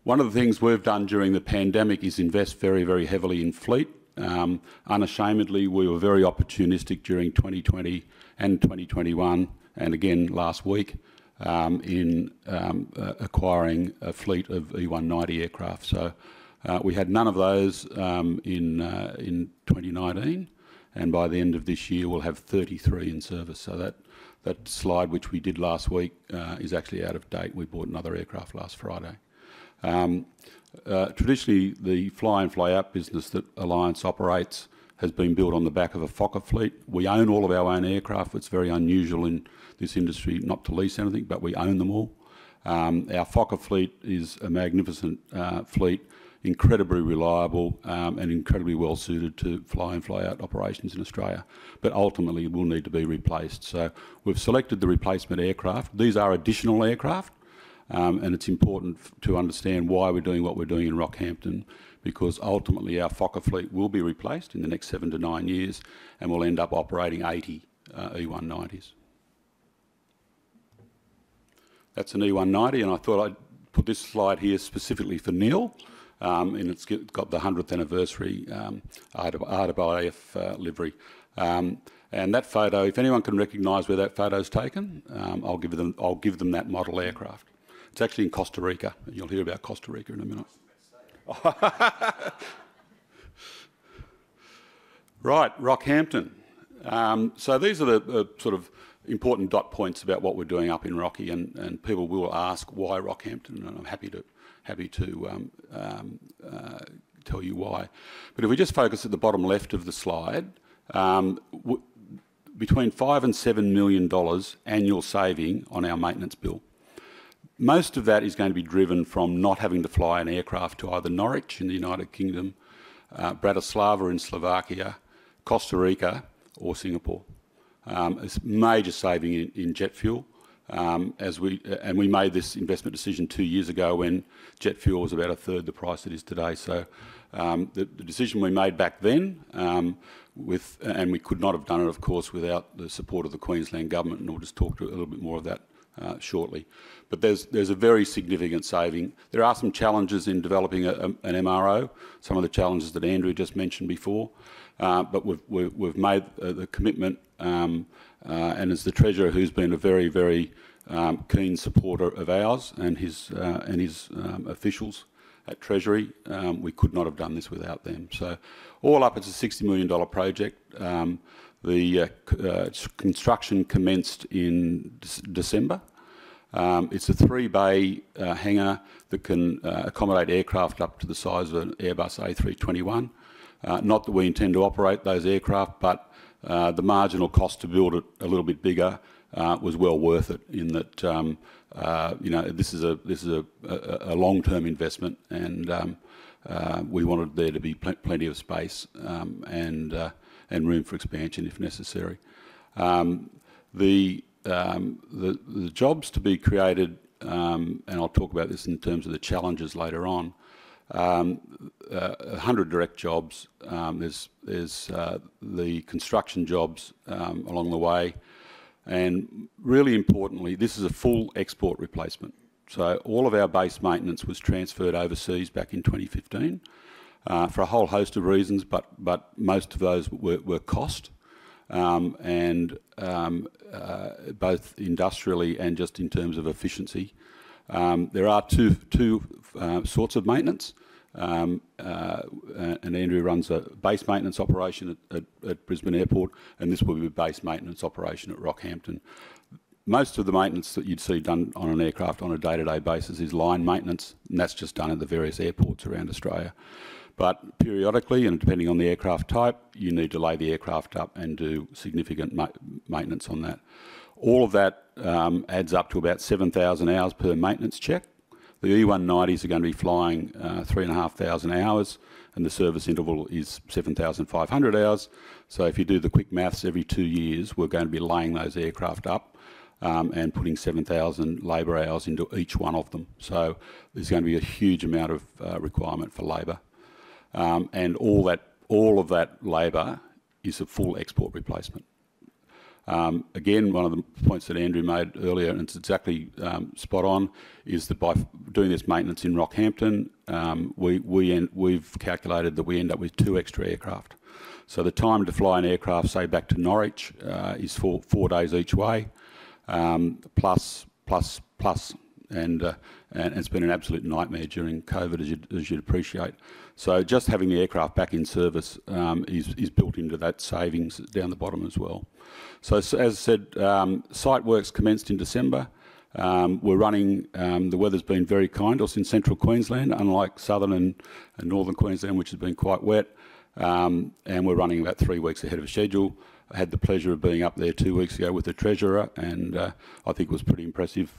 One of the things we've done during the pandemic is invest very, very heavily in fleet. Unashamedly, we were very opportunistic during 2020 and 2021, and again last week, in acquiring a fleet of E190 aircraft. So we had none of those in 2019, and by the end of this year we'll have 33 in service. So that slide which we did last week is actually out of date. We bought another aircraft last Friday. Traditionally, the fly-in, fly-out business that Alliance operates has been built on the back of a Fokker fleet. We own all of our own aircraft. It's very unusual in this industry not to lease anything, but we own them all. Our Fokker fleet is a magnificent fleet, incredibly reliable and incredibly well suited to fly-in, fly-out operations in Australia, but ultimately will need to be replaced. So we've selected the replacement aircraft. These are additional aircraft. And it's important to understand why we're doing what we're doing in Rockhampton, because ultimately our Fokker fleet will be replaced in the next 7 to 9 years, and we'll end up operating 80 E190s. That's an E190, and I thought I'd put this slide here specifically for Neil, and it's got the 100th anniversary RAAF livery. And that photo, if anyone can recognise where that photo's taken, I'll give them that model aircraft. It's actually in Costa Rica. You'll hear about Costa Rica in a minute. Right, Rockhampton. So these are the sort of important dot points about what we're doing up in Rocky, and people will ask why Rockhampton, and I'm happy to tell you why. But if we just focus at the bottom left of the slide, between $5 and $7 million annual saving on our maintenance bill. Most of that is going to be driven from not having to fly an aircraft to either Norwich in the United Kingdom, Bratislava in Slovakia, Costa Rica or Singapore. It's a major saving in jet fuel. We made this investment decision 2 years ago when jet fuel was about a third the price it is today. So the decision we made back then, and we could not have done it, of course, without the support of the Queensland Government, and we'll just talk to a little bit more of that shortly. But there's a very significant saving. There are some challenges in developing an MRO, some of the challenges that Andrew just mentioned before, but we've made the commitment, and as the Treasurer, who's been a very, very keen supporter of ours and his officials at Treasury, we could not have done this without them. So all up, it's a $60 million project. The construction commenced in December. It's a 3-bay hangar that can accommodate aircraft up to the size of an Airbus A321. Not that we intend to operate those aircraft, but the marginal cost to build it a little bit bigger was well worth it. In that, you know, this is a long-term investment, and we wanted there to be plenty of space and room for expansion if necessary. The jobs to be created, and I'll talk about this in terms of the challenges later on. 100 direct jobs. There's the construction jobs along the way, and really importantly, this is a full export replacement. So all of our base maintenance was transferred overseas back in 2015 for a whole host of reasons, but most of those were cost, and both industrially and just in terms of efficiency. There are two sorts of maintenance, and Andrew runs a base maintenance operation at Brisbane Airport, and this will be a base maintenance operation at Rockhampton. Most of the maintenance that you'd see done on an aircraft on a day-to-day basis is line maintenance, and that's just done at the various airports around Australia. But periodically, and depending on the aircraft type, you need to lay the aircraft up and do significant maintenance on that. All of that adds up to about 7,000 hours per maintenance check. The E190s are going to be flying 3,500 hours, and the service interval is 7,500 hours. So if you do the quick maths, every 2 years, we're going to be laying those aircraft up and putting 7,000 labour hours into each one of them. So there's going to be a huge amount of requirement for labour. And all of that labour is a full export replacement. Again, one of the points that Andrew made earlier, and it's exactly spot on, is that by doing this maintenance in Rockhampton, we've calculated that we end up with 2 extra aircraft. So the time to fly an aircraft, say back to Norwich, is 4 days each way, plus, and it's been an absolute nightmare during COVID, as you'd appreciate. So just having the aircraft back in service is built into that savings down the bottom as well. So as I said, site works commenced in December. We're running, the weather's been very kind to us in central Queensland, unlike southern and northern Queensland, which has been quite wet. And we're running about 3 weeks ahead of schedule. I had the pleasure of being up there 2 weeks ago with the Treasurer, and I think it was pretty impressive.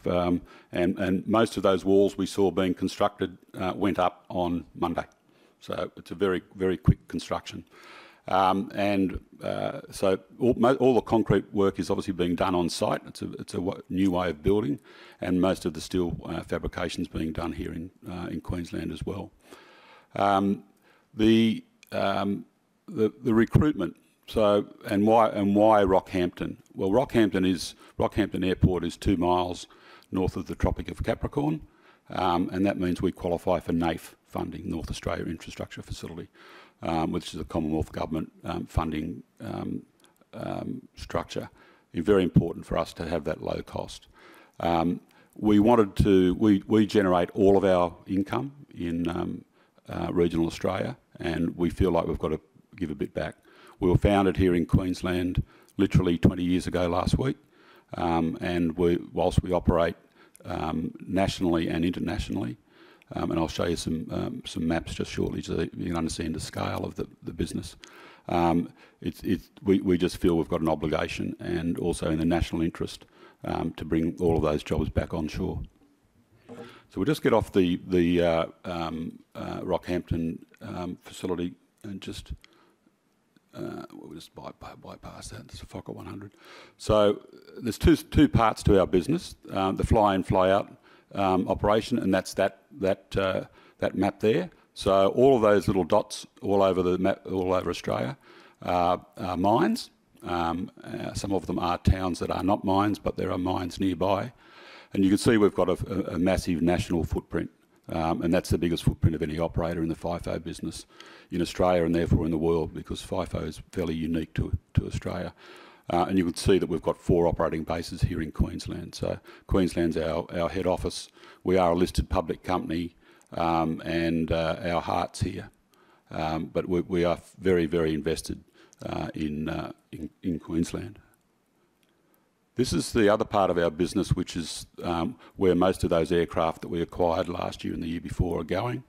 And most of those walls we saw being constructed went up on Monday. So it's a very, very quick construction. So all the concrete work is obviously being done on site. It's a new way of building, and most of the steel fabrication is being done here in Queensland as well. The recruitment. So and why Rockhampton? Well, Rockhampton Airport is 2 miles north of the Tropic of Capricorn, and that means we qualify for NAIF funding, North Australia Infrastructure Facility, which is a Commonwealth Government funding structure. It's very important for us to have that low cost. We generate all of our income in regional Australia, and we feel like we've got to give a bit back. We were founded here in Queensland literally 20 years ago last week, and whilst we operate nationally and internationally, and I'll show you some maps just shortly so that you can understand the scale of the business. We just feel we've got an obligation, and also in the national interest, to bring all of those jobs back onshore. So we'll just get off the Rockhampton facility and just we'll just bypass that. It's a Fokker 100. So there's two parts to our business: the fly-in, fly-out operation, and that's that map there. So all of those little dots all over the map, all over Australia, are mines. Some of them are towns that are not mines, but there are mines nearby. And you can see we've got a massive national footprint, and that's the biggest footprint of any operator in the FIFO business in Australia, and therefore in the world, because FIFO is fairly unique to Australia. And you can see that we've got 4 operating bases here in Queensland. So Queensland's our head office. We are a listed public company, and our heart's here. But we are very, very invested in Queensland. This is the other part of our business, which is where most of those aircraft that we acquired last year and the year before are going.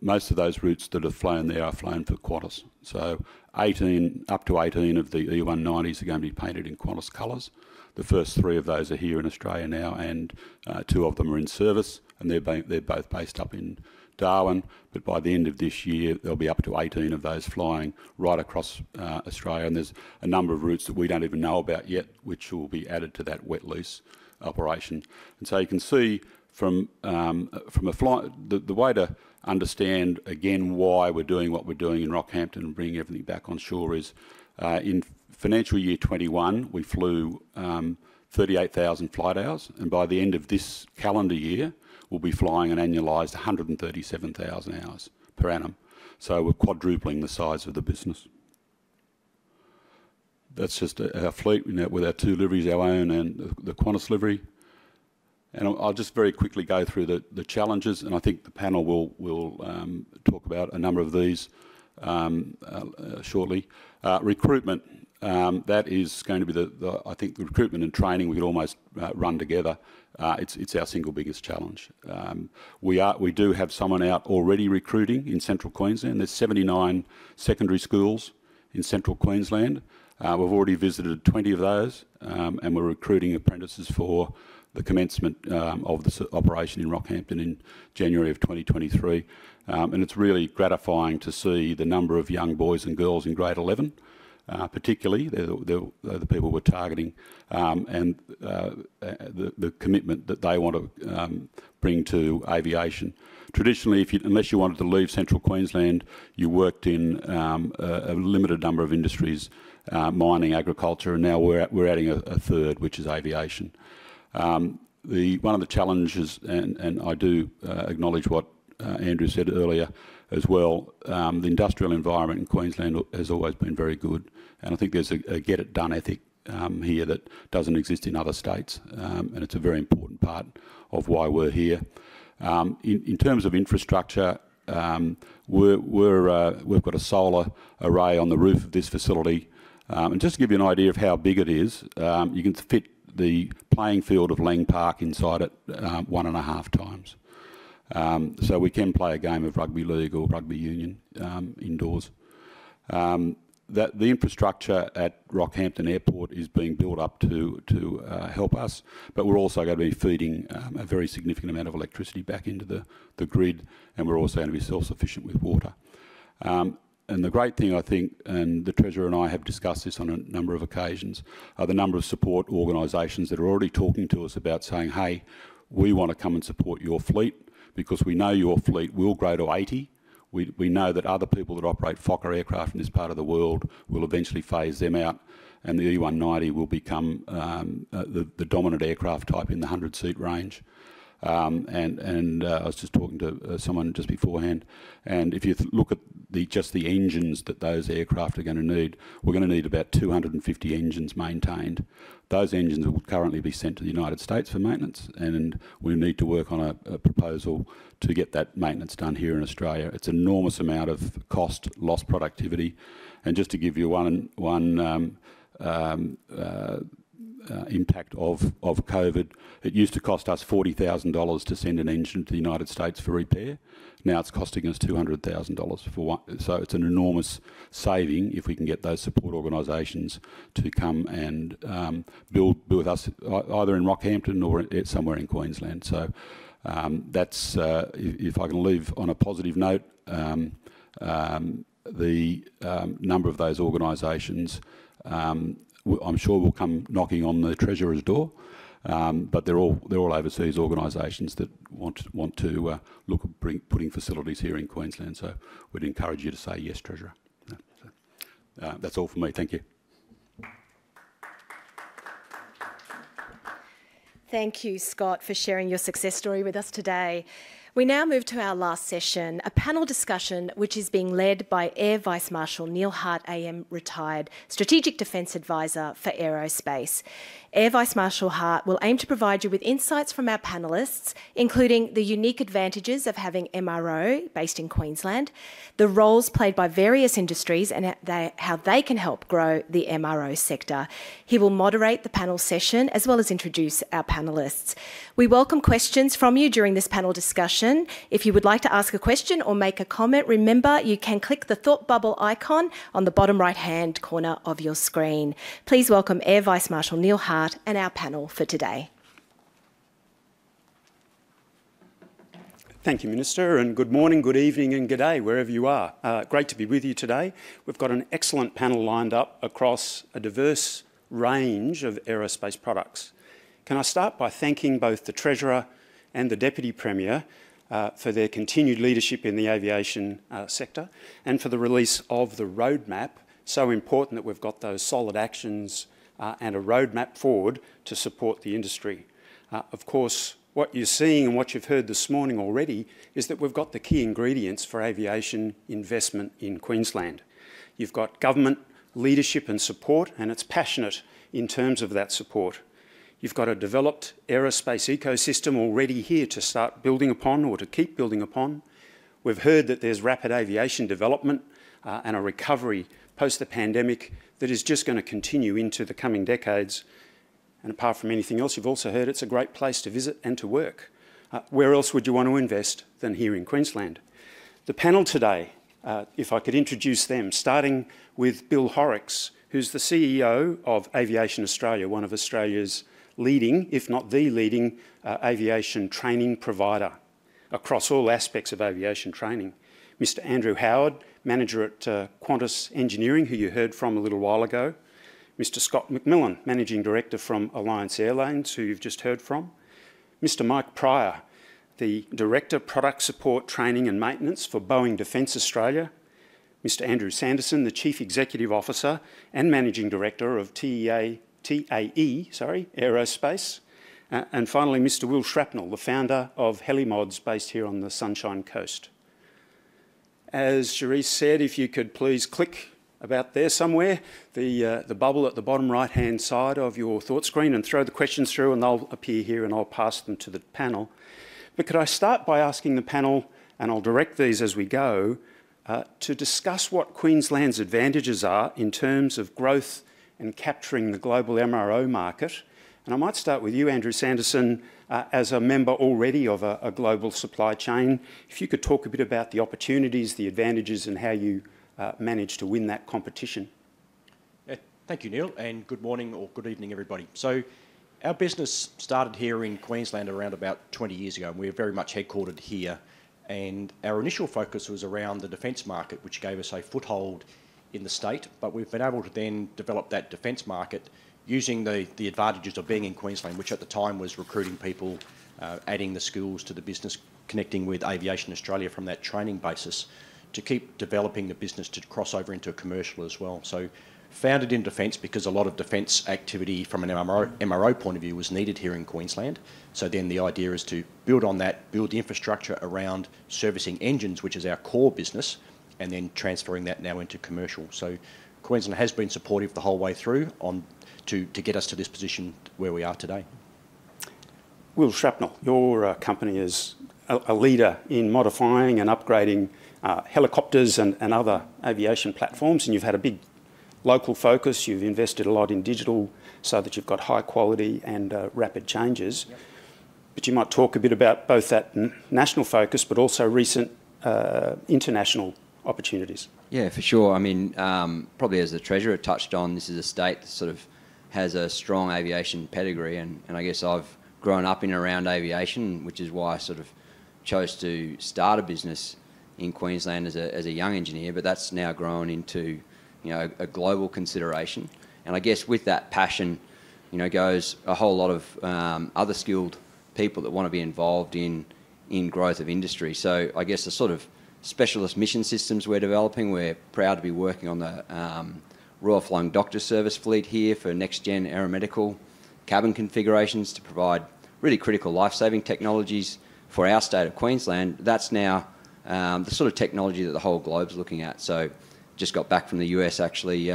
most of those routes that have flown there are flown for Qantas. So up to 18 of the E190s are going to be painted in Qantas colours. The first 3 of those are here in Australia now, and 2 of them are in service, and they're both based up in Darwin. But by the end of this year, there'll be up to 18 of those flying right across Australia, and there's a number of routes that we don't even know about yet, which will be added to that wet lease operation. And so you can see from a flight, the way to understand again why we're doing what we're doing in Rockhampton and bringing everything back on shore is in financial year 21 we flew 38,000 flight hours, and by the end of this calendar year we'll be flying an annualised 137,000 hours per annum. So we're quadrupling the size of the business. That's just our fleet, with our 2 liveries, our own and the Qantas livery. And I'll just very quickly go through the challenges, and I think the panel will talk about a number of these shortly. Recruitment, that is going to be I think the recruitment and training we could almost run together. It's our single biggest challenge. We do have someone out already recruiting in Central Queensland. There's 79 secondary schools in Central Queensland. We've already visited 20 of those, and we're recruiting apprentices for the commencement of the operation in Rockhampton in January of 2023. And it's really gratifying to see the number of young boys and girls in grade 11, particularly, they're the people we're targeting, and the commitment that they want to bring to aviation. Traditionally, unless you wanted to leave Central Queensland, you worked in a limited number of industries, mining, agriculture, and now we're adding a third, which is aviation. One of the challenges, and I do acknowledge what Andrew said earlier as well, the industrial environment in Queensland has always been very good, and I think there's a get-it-done ethic here that doesn't exist in other states, and it's a very important part of why we're here. In terms of infrastructure, we've got a solar array on the roof of this facility, and just to give you an idea of how big it is, you can fit the playing field of Lang Park inside it 1.5 times. So we can play a game of rugby league or rugby union indoors. The infrastructure at Rockhampton Airport is being built up to help us, but we're also going to be feeding a very significant amount of electricity back into the grid, and we're also going to be self-sufficient with water. And the great thing, I think, and the Treasurer and I have discussed this on a number of occasions, are the number of support organisations that are already talking to us about saying, hey, we want to come and support your fleet because we know your fleet will grow to 80. We know that other people that operate Fokker aircraft in this part of the world will eventually phase them out, and the E190 will become the dominant aircraft type in the 100-seat range. And I was just talking to someone just beforehand, and if you look at just the engines that those aircraft are going to need, we're going to need about 250 engines maintained. Those engines will currently be sent to the United States for maintenance, and we need to work on a proposal to get that maintenance done here in Australia. It's an enormous amount of cost, lost productivity, and just to give you one impact of COVID, it used to cost us $40,000 to send an engine to the United States for repair. Now it's costing us $200,000 for one. So it's an enormous saving if we can get those support organisations to come and build with us either in Rockhampton or somewhere in Queensland. So that's, if I can leave on a positive note, the number of those organisations I'm sure will come knocking on the Treasurer's door, but they're all overseas organisations that want to look at putting facilities here in Queensland. So we'd encourage you to say yes, Treasurer. That's all from me. Thank you. Thank you, Scott, for sharing your success story with us today. We now move to our last session, a panel discussion which is being led by Air Vice Marshal Neil Hart AM, retired Strategic Defence Advisor for Aerospace. Air Vice Marshal Hart will aim to provide you with insights from our panellists, including the unique advantages of having MRO based in Queensland, the roles played by various industries and how they can help grow the MRO sector. He will moderate the panel session as well as introduce our panellists. We welcome questions from you during this panel discussion, session. If you would like to ask a question or make a comment, remember you can click the thought bubble icon on the bottom right-hand corner of your screen. Please welcome Air Vice Marshal Neil Hart and our panel for today. Thank you, Minister, and good morning, good evening and good day, wherever you are. Great to be with you today. We've got an excellent panel lined up across a diverse range of aerospace products. Can I start by thanking both the Treasurer and the Deputy Premier for their continued leadership in the aviation sector and for the release of the roadmap. So important that we've got those solid actions and a roadmap forward to support the industry. Of course, what you're seeing and what you've heard this morning already is that we've got the key ingredients for aviation investment in Queensland. You've got government leadership and support, and it's passionate in terms of that support. You've got a developed aerospace ecosystem already here to start building upon or to keep building upon. We've heard that there's rapid aviation development and a recovery post the pandemic that is just going to continue into the coming decades. And apart from anything else, you've also heard it's a great place to visit and to work. Where else would you want to invest than here in Queensland? The panel today, if I could introduce them, starting with Bill Horrocks, who's the CEO of Aviation Australia, one of Australia's leading, if not the leading, aviation training provider across all aspects of aviation training. Mr. Andrew Howard, manager at Qantas Engineering, who you heard from a little while ago. Mr. Scott McMillan, Managing Director from Alliance Airlines, who you've just heard from. Mr. Mike Pryor, the Director, Product Support, Training and Maintenance for Boeing Defence Australia. Mr. Andrew Sanderson, the Chief Executive Officer and Managing Director of TAE Aerospace. And finally, Mr. Will Shrapnel, the founder of Helimods, based here on the Sunshine Coast. As Cherise said, if you could please click about there somewhere, the bubble at the bottom right-hand side of your thought screen, and throw the questions through and they'll appear here and I'll pass them to the panel. But could I start by asking the panel, and I'll direct these as we go, to discuss what Queensland's advantages are in terms of growth and capturing the global MRO market. And I might start with you, Andrew Sanderson, as a member already of a global supply chain. If you could talk a bit about the opportunities, the advantages and how you managed to win that competition. Thank you, Neil, and good morning or good evening, everybody. So our business started here in Queensland around about 20 years ago, and we are very much headquartered here. And our initial focus was around the defence market, which gave us a foothold in the state, but we've been able to then develop that defence market using the advantages of being in Queensland, which at the time was recruiting people, adding the skills to the business, connecting with Aviation Australia from that training basis, to keep developing the business to cross over into a commercial as well. So founded in defence because a lot of defence activity from an MRO point of view was needed here in Queensland. So then the idea is to build on that, build the infrastructure around servicing engines, which is our core business, and then transferring that now into commercial. So Queensland has been supportive the whole way through to get us to this position where we are today. Will Shrapnel, your company is a leader in modifying and upgrading helicopters and other aviation platforms, and you've had a big local focus. You've invested a lot in digital so that you've got high quality and rapid changes. Yep. But you might talk a bit about both that national focus but also recent international opportunities. Yeah, for sure. I mean, probably as the Treasurer touched on, this is a state that sort of has a strong aviation pedigree, and I guess I've grown up in and around aviation, which is why I sort of chose to start a business in Queensland as a young engineer, but that's now grown into, you know, a global consideration. And I guess with that passion, you know, goes a whole lot of other skilled people that want to be involved in growth of industry. So I guess the sort of specialist mission systems we're developing, we're proud to be working on the Royal Flying Doctor Service fleet here for next-gen aeromedical cabin configurations to provide really critical life-saving technologies for our state of Queensland. That's now the sort of technology that the whole globe's looking at. So just got back from the US actually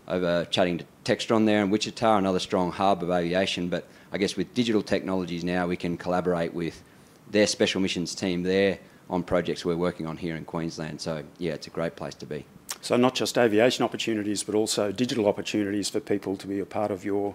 over chatting to Textron there in Wichita, another strong hub of aviation. But I guess with digital technologies now, we can collaborate with their special missions team there on projects we're working on here in Queensland. So yeah, it's a great place to be. So not just aviation opportunities, but also digital opportunities for people to be a part of your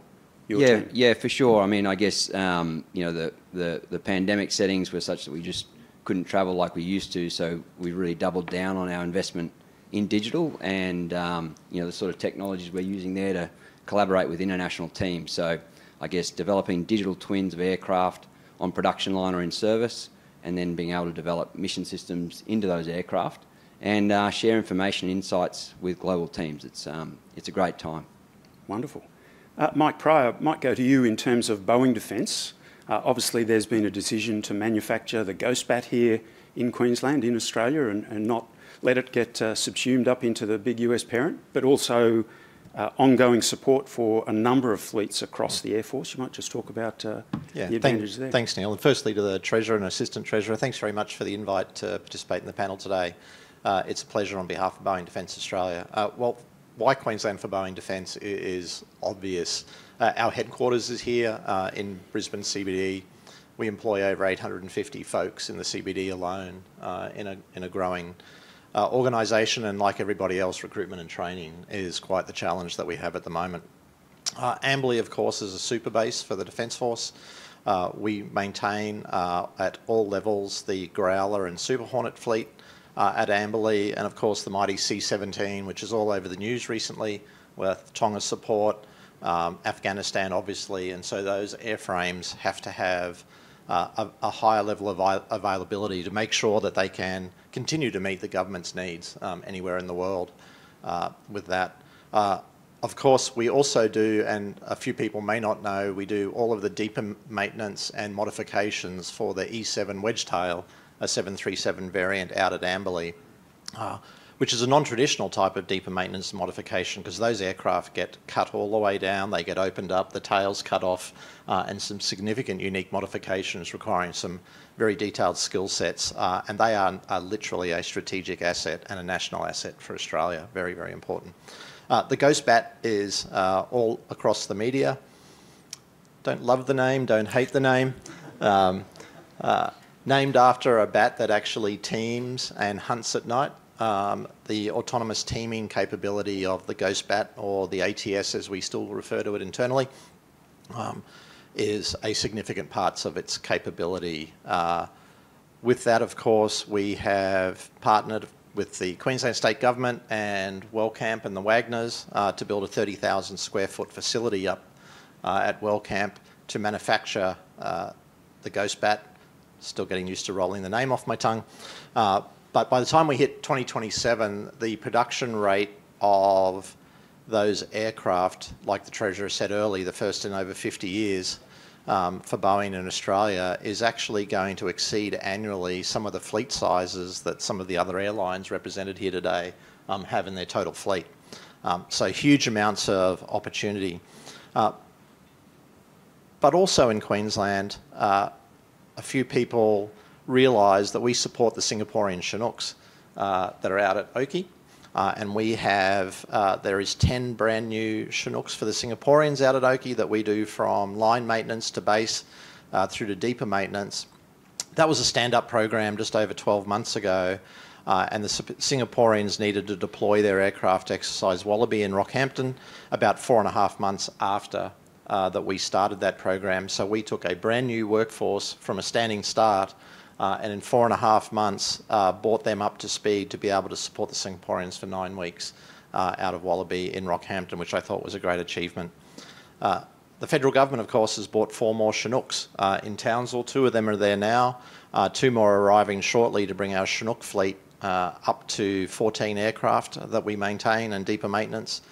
team. Yeah, for sure. I mean, I guess you know, the pandemic settings were such that we just couldn't travel like we used to, so we really doubled down on our investment in digital and the sort of technologies we're using there to collaborate with international teams. So I guess developing digital twins of aircraft on production line or in service, and then being able to develop mission systems into those aircraft and share information and insights with global teams. It's a great time. Wonderful. Mike Pryor, might go to you in terms of Boeing Defence. Obviously, there's been a decision to manufacture the Ghost Bat here in Queensland, in Australia, and not let it get subsumed up into the big US parent, but also ongoing support for a number of fleets across the Air Force. You might just talk about the advantages there. Thanks, Neil. And firstly, to the Treasurer and Assistant Treasurer, thanks very much for the invite to participate in the panel today. It's a pleasure on behalf of Boeing Defence Australia. Well, why Queensland for Boeing Defence is obvious. Our headquarters is here in Brisbane CBD. We employ over 850 folks in the CBD alone in a growing organisation, and like everybody else, recruitment and training is quite the challenge that we have at the moment. Amberley, of course, is a super base for the Defence Force. We maintain at all levels the Growler and Super Hornet fleet at Amberley, and of course the mighty C-17, which is all over the news recently with Tonga support, Afghanistan obviously, and so those airframes have to have a higher level of availability to make sure that they can continue to meet the government's needs anywhere in the world with that. Of course, we also do, and a few people may not know, we do all of the deeper maintenance and modifications for the E-7 Wedgetail, a 737 variant out at Amberley, which is a non-traditional type of deeper maintenance and modification because those aircraft get cut all the way down, they get opened up, the tails cut off, and some significant unique modifications requiring some very detailed skill sets, and they are literally a strategic asset and a national asset for Australia. Very, very important. The Ghost Bat is all across the media. Don't love the name, don't hate the name. Named after a bat that actually teams and hunts at night. The autonomous teaming capability of the Ghost Bat, or the ATS as we still refer to it internally, is a significant part of its capability. With that, of course, we have partnered with the Queensland State Government and Wellcamp and the Wagners to build a 30,000 square foot facility up at Wellcamp to manufacture the Ghost Bat. Still getting used to rolling the name off my tongue. But by the time we hit 2027, the production rate of those aircraft, like the Treasurer said earlier, the first in over 50 years for Boeing in Australia, is actually going to exceed annually some of the fleet sizes that some of the other airlines represented here today have in their total fleet. So huge amounts of opportunity. But also in Queensland, a few people realise that we support the Singaporean Chinooks that are out at Oakey, and we have, there is 10 brand new Chinooks for the Singaporeans out at Oakey that we do from line maintenance to base through to deeper maintenance. That was a stand-up program just over 12 months ago, and the Singaporeans needed to deploy their aircraft to exercise Wallaby in Rockhampton about 4.5 months after that we started that program. So we took a brand new workforce from a standing start and in 4.5 months brought them up to speed to be able to support the Singaporeans for 9 weeks out of Wallaby in Rockhampton, which I thought was a great achievement. The federal government, of course, has bought 4 more Chinooks in Townsville. 2 of them are there now. 2 more arriving shortly to bring our Chinook fleet up to 14 aircraft that we maintain and deeper maintenance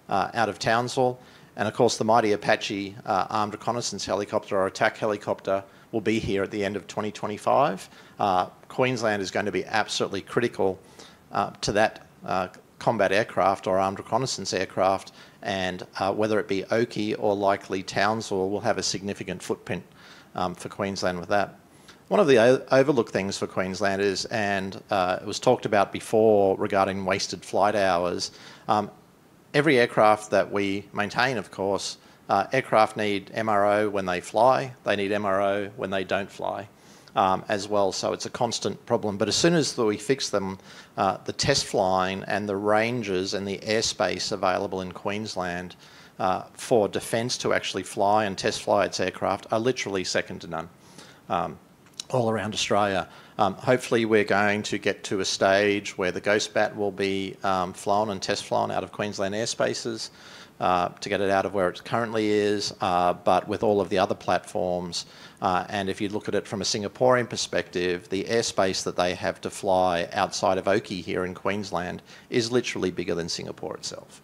out of Townsville. And of course, the mighty Apache armed reconnaissance helicopter or attack helicopter will be here at the end of 2025. Queensland is going to be absolutely critical to that combat aircraft or armed reconnaissance aircraft, and whether it be Oakey or likely Townsville will have a significant footprint for Queensland with that. One of the overlooked things for Queensland is, and it was talked about before regarding wasted flight hours, every aircraft that we maintain, of course, aircraft need MRO when they fly, they need MRO when they don't fly as well, so it's a constant problem. But as soon as we fix them, the test flying and the ranges and the airspace available in Queensland for Defence to actually fly and test fly its aircraft are literally second to none. all around Australia. Hopefully we're going to get to a stage where the Ghost Bat will be flown and test flown out of Queensland airspaces to get it out of where it currently is, but with all of the other platforms. And if you look at it from a Singaporean perspective, the airspace that they have to fly outside of Oakey here in Queensland is literally bigger than Singapore itself.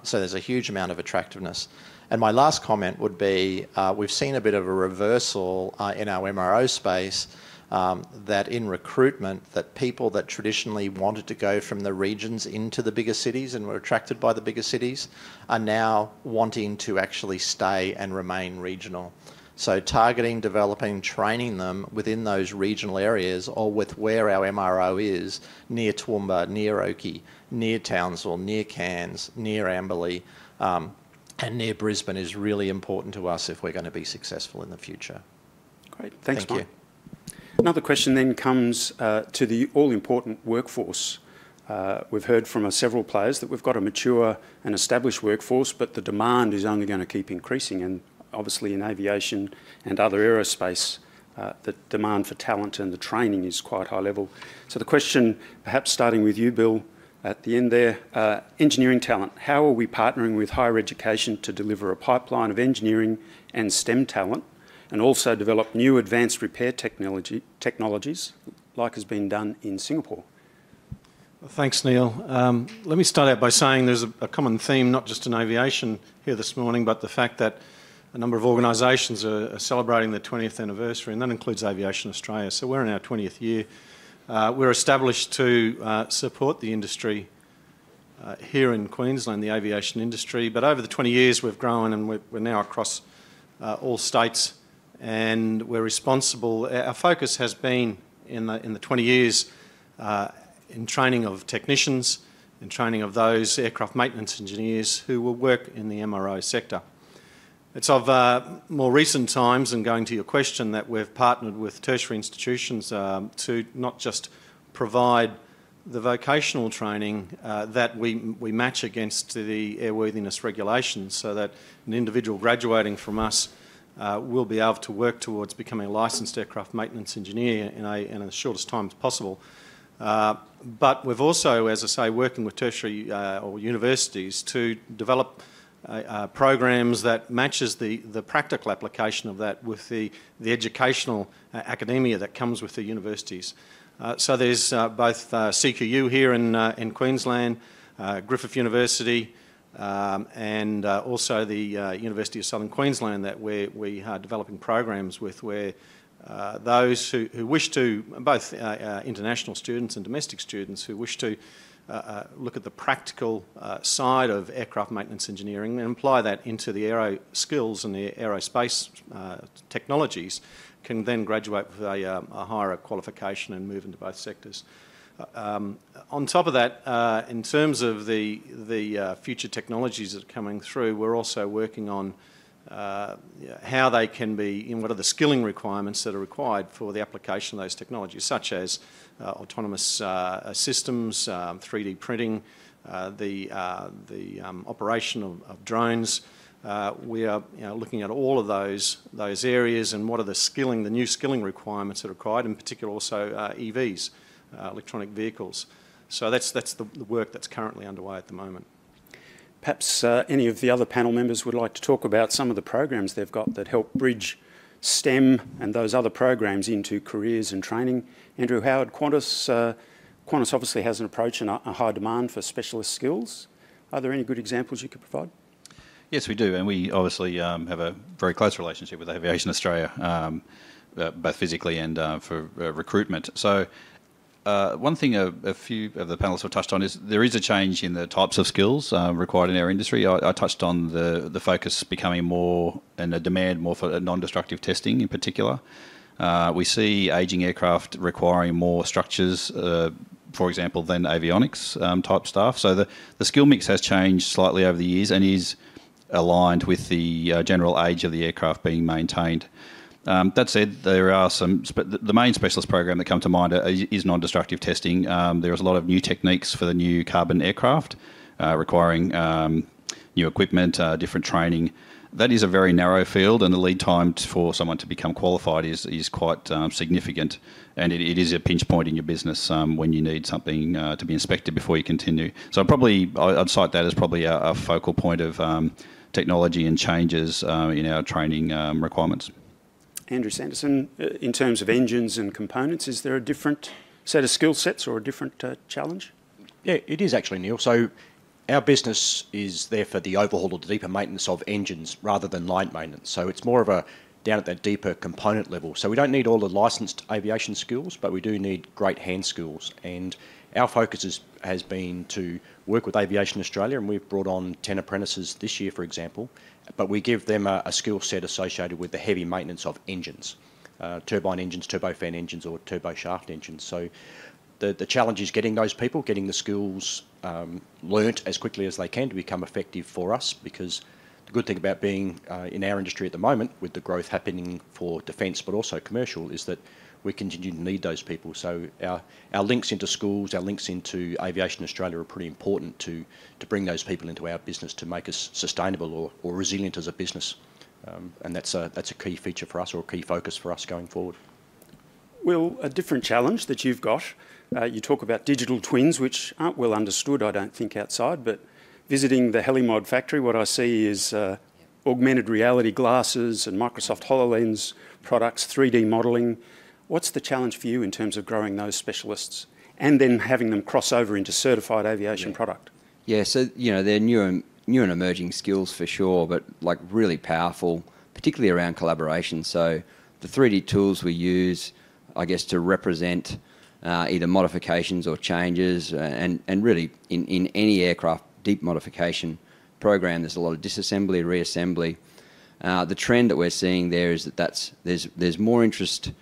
So there's a huge amount of attractiveness. And my last comment would be, we've seen a bit of a reversal in our MRO space, that in recruitment, that people that traditionally wanted to go from the regions into the bigger cities and were attracted by the bigger cities are now wanting to actually stay and remain regional. So targeting, developing, training them within those regional areas or with where our MRO is, near Toowoomba, near Oakey, near Townsville, near Cairns, near Amberley, and near Brisbane is really important to us if we're going to be successful in the future. Great, thanks, Thank Mike. Another question then comes to the all-important workforce. We've heard from several players that we've got a mature and established workforce, but the demand is only going to keep increasing, and obviously in aviation and other aerospace, the demand for talent and the training is quite high level. So the question, perhaps starting with you, Bill, at the end there, engineering talent. How are we partnering with higher education to deliver a pipeline of engineering and STEM talent and also develop new advanced repair technologies like has been done in Singapore? Well, thanks, Neil. Let me start out by saying there's a common theme, not just in aviation here this morning, but the fact that a number of organisations are celebrating their 20th anniversary, and that includes Aviation Australia. So we're in our 20th year. We're established to support the industry here in Queensland, the aviation industry, but over the 20 years we've grown and we're now across all states, and we're responsible. Our focus has been in the 20 years in training of technicians, in training of those aircraft maintenance engineers who will work in the MRO sector. It's of more recent times, and going to your question, that we've partnered with tertiary institutions to not just provide the vocational training that we match against the airworthiness regulations, so that an individual graduating from us will be able to work towards becoming a licensed aircraft maintenance engineer in the shortest time as possible. But we've also, as I say, working with tertiary or universities to develop programs that matches the practical application of that with the educational academia that comes with the universities. So there's both CQU here in Queensland, Griffith University, and also the University of Southern Queensland that we are developing programs with, where those who wish to, both international students and domestic students who wish to look at the practical side of aircraft maintenance engineering and apply that into the aero skills and the aerospace technologies, can then graduate with a higher qualification and move into both sectors. On top of that, in terms of the future technologies that are coming through, we're also working on how they can be, what are the skilling requirements that are required for the application of those technologies, such as autonomous systems, 3D printing, the operation of drones. We are looking at all of those areas and what are the new skilling requirements that are required, in particular also EVs, electronic vehicles. So that's the work that's currently underway at the moment. Perhaps any of the other panel members would like to talk about some of the programs they've got that help bridge STEM and those other programs into careers and training. Andrew Howard, Qantas obviously has an approach and a high demand for specialist skills. Are there any good examples you could provide? Yes, we do, and we obviously have a very close relationship with Aviation Australia, both physically and for recruitment. So one thing a few of the panellists have touched on is there is a change in the types of skills required in our industry. I touched on the focus becoming more and the demand more for non-destructive testing in particular. We see ageing aircraft requiring more structures, for example, than avionics type staff. So the skill mix has changed slightly over the years and is aligned with the general age of the aircraft being maintained. That said, there are the main specialist program that come to mind is non-destructive testing. There's a lot of new techniques for the new carbon aircraft requiring new equipment, different training. that is a very narrow field, and the lead time for someone to become qualified is quite significant, and it is a pinch point in your business when you need something to be inspected before you continue. So I'd cite that as probably a focal point of technology and changes in our training requirements. Andrew Sanderson, in terms of engines and components, is there a different set of skill sets or a different challenge? Yeah, it is actually, Neil. So our business is there for the overhaul or the deeper maintenance of engines rather than line maintenance. So it's more of a down at that deeper component level. So we don't need all the licensed aviation skills, but we do need great hand skills. And our focus has been to work with Aviation Australia, and we've brought on 10 apprentices this year, for example, but we give them a skill set associated with the heavy maintenance of engines, turbine engines, turbofan engines or turbo shaft engines. So the challenge is getting those people, getting the skills learnt as quickly as they can to become effective for us, because the good thing about being in our industry at the moment, with the growth happening for defence but also commercial, is that we continue to need those people. So our links into schools, our links into Aviation Australia are pretty important to bring those people into our business to make us sustainable or resilient as a business. And that's a key feature for us, or a key focus for us going forward. Will, a different challenge that you've got, you talk about digital twins, which aren't well understood, I don't think, outside, but visiting the Helimod factory, what I see is augmented reality glasses and Microsoft HoloLens products, 3D modelling. What's the challenge for you in terms of growing those specialists and then having them cross over into certified aviation product? Yeah, so, they're new and emerging skills for sure, but like really powerful, particularly around collaboration. So the 3D tools we use, I guess, to represent either modifications or changes, and really in any aircraft deep modification program, there's a lot of disassembly, reassembly. The trend that we're seeing there is that there's more interest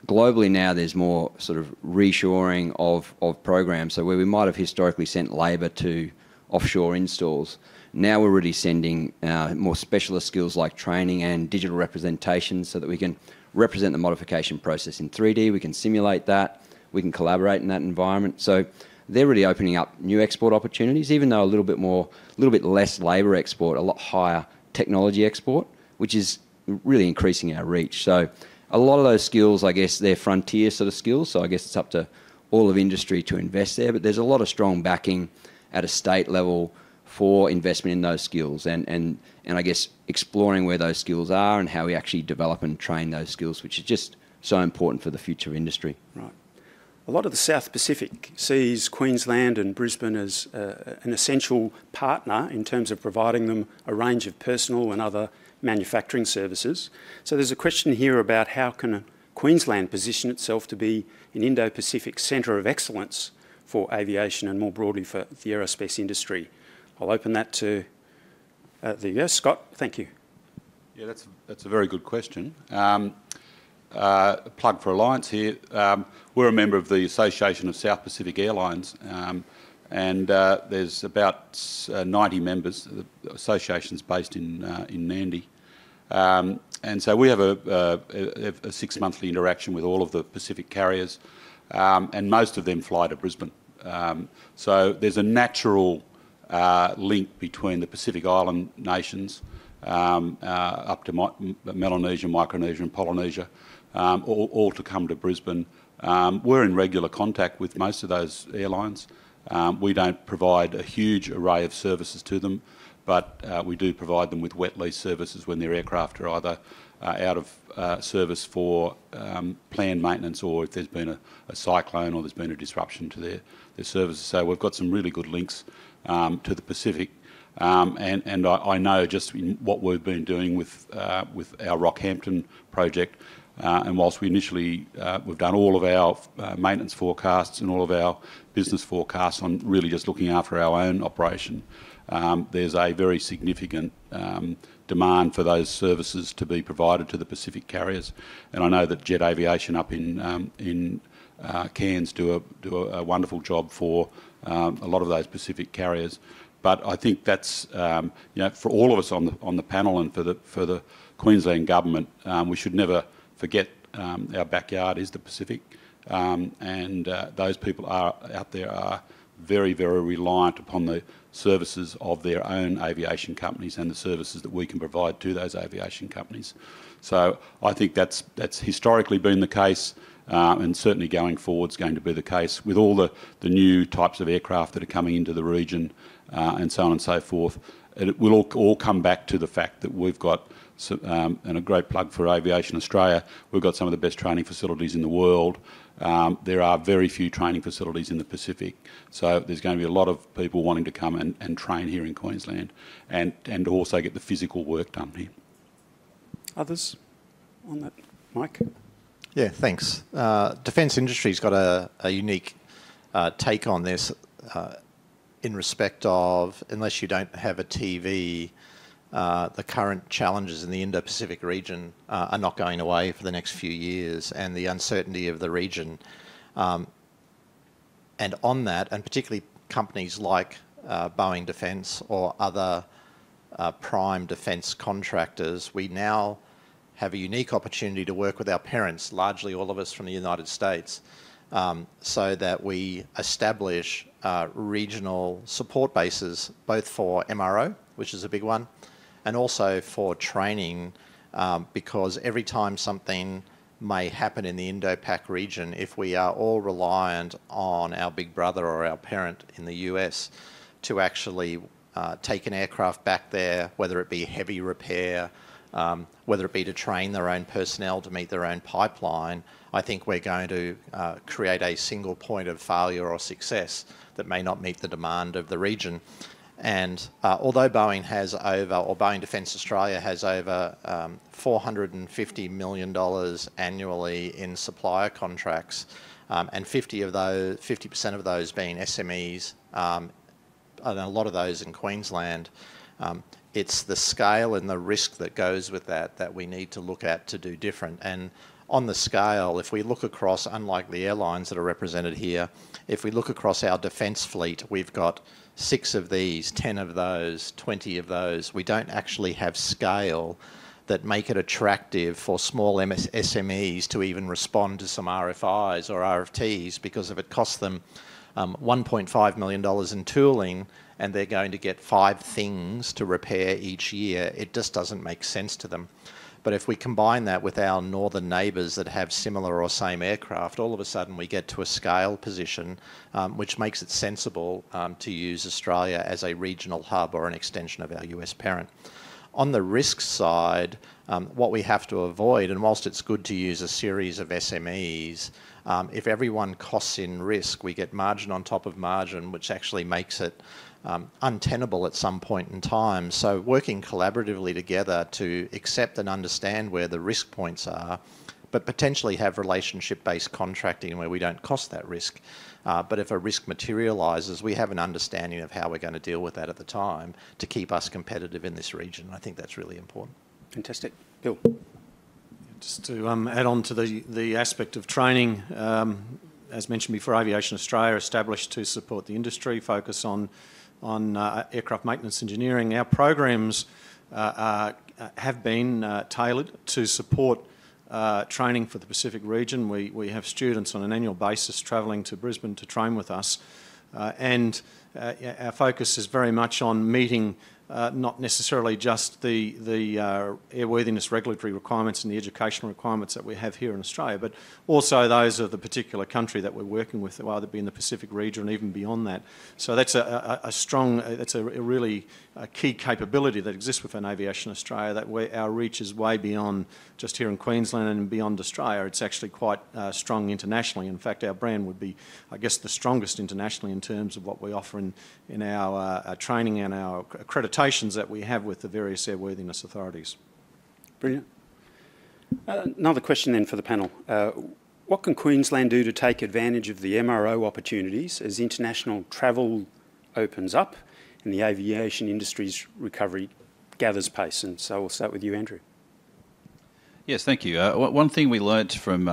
globally now. There's more sort of reshoring of programs. So where we might have historically sent labour to offshore installs, now we're really sending more specialist skills like training and digital representation, so that we can represent the modification process in 3D. We can simulate that. We can collaborate in that environment. So they're really opening up new export opportunities, even though a little bit less labour export, a lot higher technology export, which is really increasing our reach. So a lot of those skills, I guess, they're frontier sort of skills. So I guess it's up to all of industry to invest there. But there's a lot of strong backing at a state level for investment in those skills, and I guess exploring where those skills are and how we actually develop and train those skills, which is just so important for the future of industry. Right. A lot of the South Pacific sees Queensland and Brisbane as an essential partner in terms of providing them a range of personal and other manufacturing services. So there's a question here about how can Queensland position itself to be an Indo-Pacific centre of excellence for aviation and more broadly for the aerospace industry. I'll open that to Scott. Thank you. Yeah, that's a very good question. Plug for Alliance here. We're a member of the Association of South Pacific Airlines, and there's about 90 members. The association's based in Nandi, and so we have a 6-monthly interaction with all of the Pacific carriers, and most of them fly to Brisbane. So there's a natural link between the Pacific Island nations up to Melanesia, Micronesia and Polynesia, all to come to Brisbane. We're in regular contact with most of those airlines. We don't provide a huge array of services to them, but we do provide them with wet lease services when their aircraft are either out of service for planned maintenance, or if there's been a cyclone or there's been a disruption to their services. So we've got some really good links to the Pacific, and I know just in what we've been doing with our Rockhampton project, and whilst we initially we've done all of our maintenance forecasts and all of our business forecasts on really just looking after our own operation, there's a very significant demand for those services to be provided to the Pacific carriers, and I know that Jet Aviation up in Cairns do a wonderful job for a lot of those Pacific carriers. But I think that's for all of us on the panel and for the Queensland government, we should never forget our backyard is the Pacific, and those people out there are very, very reliant upon the services of their own aviation companies and the services that we can provide to those aviation companies. So I think that's historically been the case, and certainly going forward is going to be the case with all the new types of aircraft that are coming into the region and so on and so forth. It will all come back to the fact that we've got, and a great plug for Aviation Australia, we've got some of the best training facilities in the world. There are very few training facilities in the Pacific, so there's going to be a lot of people wanting to come and train here in Queensland and also get the physical work done here. Others on that? Mike? Yeah, thanks. Defence industry's got a unique take on this in respect of, unless you don't have a TV, the current challenges in the Indo-Pacific region are not going away for the next few years, and the uncertainty of the region. And on that, and particularly companies like Boeing Defence or other prime defence contractors, we now have a unique opportunity to work with our parents, largely all of us from the United States, so that we establish regional support bases, both for MRO, which is a big one, and also for training, because every time something may happen in the Indo-Pac region, if we are all reliant on our big brother or our parent in the US to actually take an aircraft back there, whether it be heavy repair, whether it be to train their own personnel to meet their own pipeline, I think we're going to create a single point of failure or success that may not meet the demand of the region. And although Boeing has over, or Boeing Defence Australia has over $450 million annually in supplier contracts, and 50% of those being SMEs, and a lot of those in Queensland, it's the scale and the risk that goes with that we need to look at to do different. And on the scale, if we look across, unlike the airlines that are represented here, if we look across our defence fleet, we've got 6 of these, 10 of those, 20 of those. We don't actually have scale that make it attractive for small SMEs to even respond to some RFIs or RFTs, because if it costs them $1.5 million in tooling and they're going to get 5 things to repair each year, it just doesn't make sense to them. But if we combine that with our northern neighbours that have similar or same aircraft, all of a sudden we get to a scale position which makes it sensible to use Australia as a regional hub or an extension of our US parent. On the risk side, what we have to avoid, and whilst it's good to use a series of SMEs, if everyone costs in risk, we get margin on top of margin, which actually makes it untenable at some point in time. So working collaboratively together to accept and understand where the risk points are, but potentially have relationship-based contracting where we don't cost that risk. But if a risk materialises, we have an understanding of how we're going to deal with that at the time to keep us competitive in this region. I think that's really important. Fantastic. Bill? Just to add on to the aspect of training, as mentioned before, Aviation Australia established to support the industry, focus on aircraft maintenance engineering. Our programs have been tailored to support training for the Pacific region. We have students on an annual basis travelling to Brisbane to train with us, and our focus is very much on meeting not necessarily just the airworthiness regulatory requirements and the educational requirements that we have here in Australia, but also those of the particular country that we're working with, whether it be in the Pacific region or even beyond that. So that's that's a really key capability that exists within Aviation Australia, that our reach is way beyond just here in Queensland and beyond Australia. It's actually quite strong internationally. In fact, our brand would be, I guess, the strongest internationally in terms of what we offer in our training and our accreditation that we have with the various airworthiness authorities. Brilliant. Another question then for the panel. What can Queensland do to take advantage of the MRO opportunities as international travel opens up and the aviation industry's recovery gathers pace? And so we'll start with you, Andrew. Yes, thank you. One thing we learnt from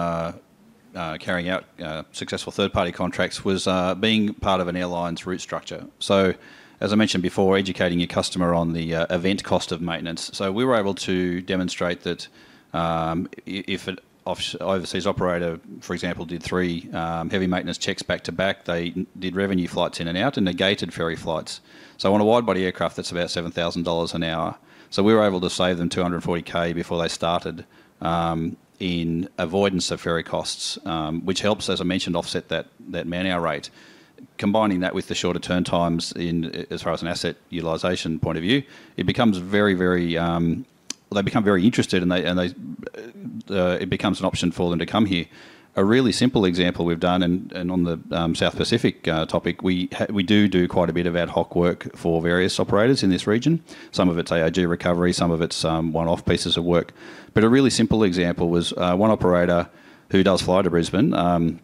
carrying out successful third-party contracts was being part of an airline's route structure. So, as I mentioned before, educating your customer on the event cost of maintenance. So we were able to demonstrate that if overseas operator, for example, did 3 heavy maintenance checks back to back. They did revenue flights in and out and negated ferry flights. So on a wide-body aircraft, that's about $7,000 an hour. So we were able to save them $240K before they started in avoidance of ferry costs, which helps, as I mentioned, offset that man-hour rate. Combining that with the shorter turn times as far as an asset utilisation point of view, it becomes very, very they become very interested, and it becomes an option for them to come here. A really simple example we've done, and on the South Pacific topic, we do quite a bit of ad hoc work for various operators in this region. Some of it's AOG recovery, some of it's one-off pieces of work. But a really simple example was one operator who does fly to Brisbane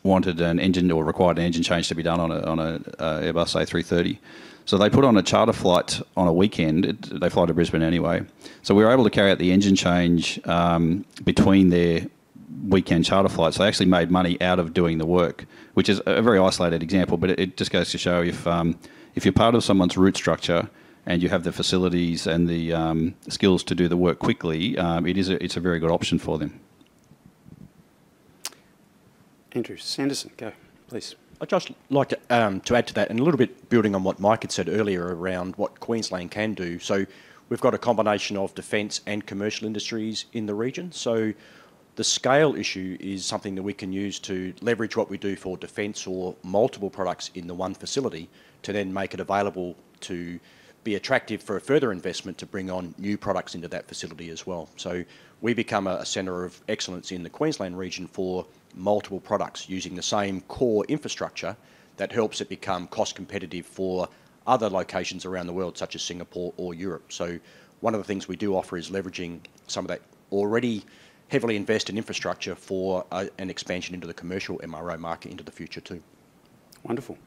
wanted an engine, or required an engine change to be done on a Airbus A330. So they put on a charter flight on a weekend. They fly to Brisbane anyway. So we were able to carry out the engine change between their weekend charter flights. They actually made money out of doing the work, which is a very isolated example, but it just goes to show if you're part of someone's route structure and you have the facilities and the skills to do the work quickly, it's a very good option for them. Andrew Sanderson, go, please. I'd just like to add to that, and a little bit building on what Mike had said earlier around what Queensland can do. So we've got a combination of defence and commercial industries in the region. So the scale issue is something that we can use to leverage what we do for defence or multiple products in the one facility to then make it available to be attractive for a further investment to bring on new products into that facility as well. So we become a centre of excellence in the Queensland region for multiple products using the same core infrastructure that helps it become cost competitive for other locations around the world, such as Singapore or Europe. So one of the things we do offer is leveraging some of that already heavily invested infrastructure for an expansion into the commercial MRO market into the future too. Wonderful.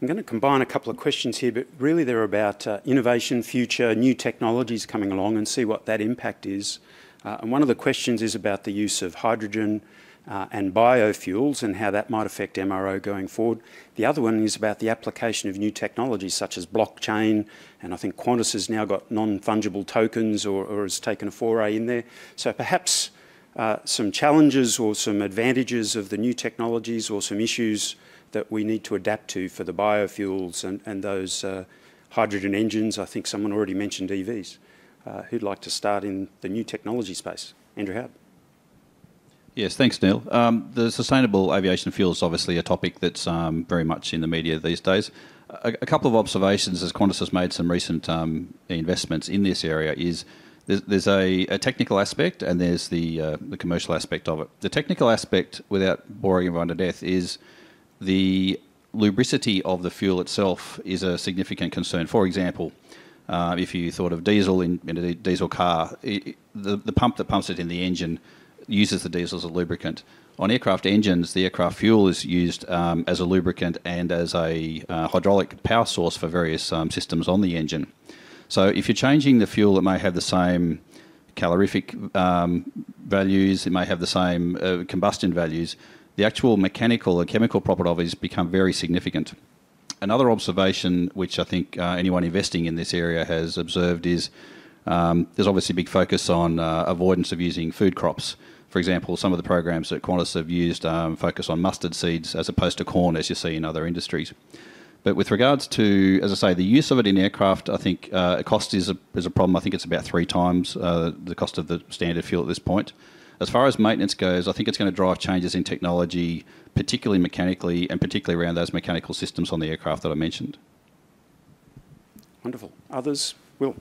I'm going to combine a couple of questions here, but really they're about innovation, future, new technologies coming along, and see what that impact is. And one of the questions is about the use of hydrogen and biofuels and how that might affect MRO going forward. The other one is about the application of new technologies such as blockchain, and I think Qantas has now got non-fungible tokens or has taken a foray in there. So perhaps some challenges or some advantages of the new technologies, or some issues that we need to adapt to for the biofuels and those hydrogen engines. I think someone already mentioned EVs. Who'd like to start in the new technology space? Andrew Howard. Yes, thanks, Neil. The sustainable aviation fuel is obviously a topic that's very much in the media these days. A couple of observations as Qantas has made some recent investments in this area is there's a technical aspect and there's the commercial aspect of it. The technical aspect, without boring everyone to death, is the lubricity of the fuel itself is a significant concern. For example, if you thought of diesel in a diesel car, the pump that pumps it in the engine uses the diesel as a lubricant. On aircraft engines, the aircraft fuel is used as a lubricant and as a hydraulic power source for various systems on the engine. So if you're changing the fuel, it may have the same calorific values, it may have the same combustion values. The actual mechanical and chemical properties become very significant. Another observation, which I think anyone investing in this area has observed, is there's obviously a big focus on avoidance of using food crops. For example, some of the programs that Qantas have used focus on mustard seeds as opposed to corn, as you see in other industries. But with regards to, as I say, the use of it in aircraft, I think cost is a problem. I think it's about 3 times the cost of the standard fuel at this point. As far as maintenance goes, I think it's going to drive changes in technology, particularly mechanically, and particularly around those mechanical systems on the aircraft that I mentioned. Wonderful. Others? Will?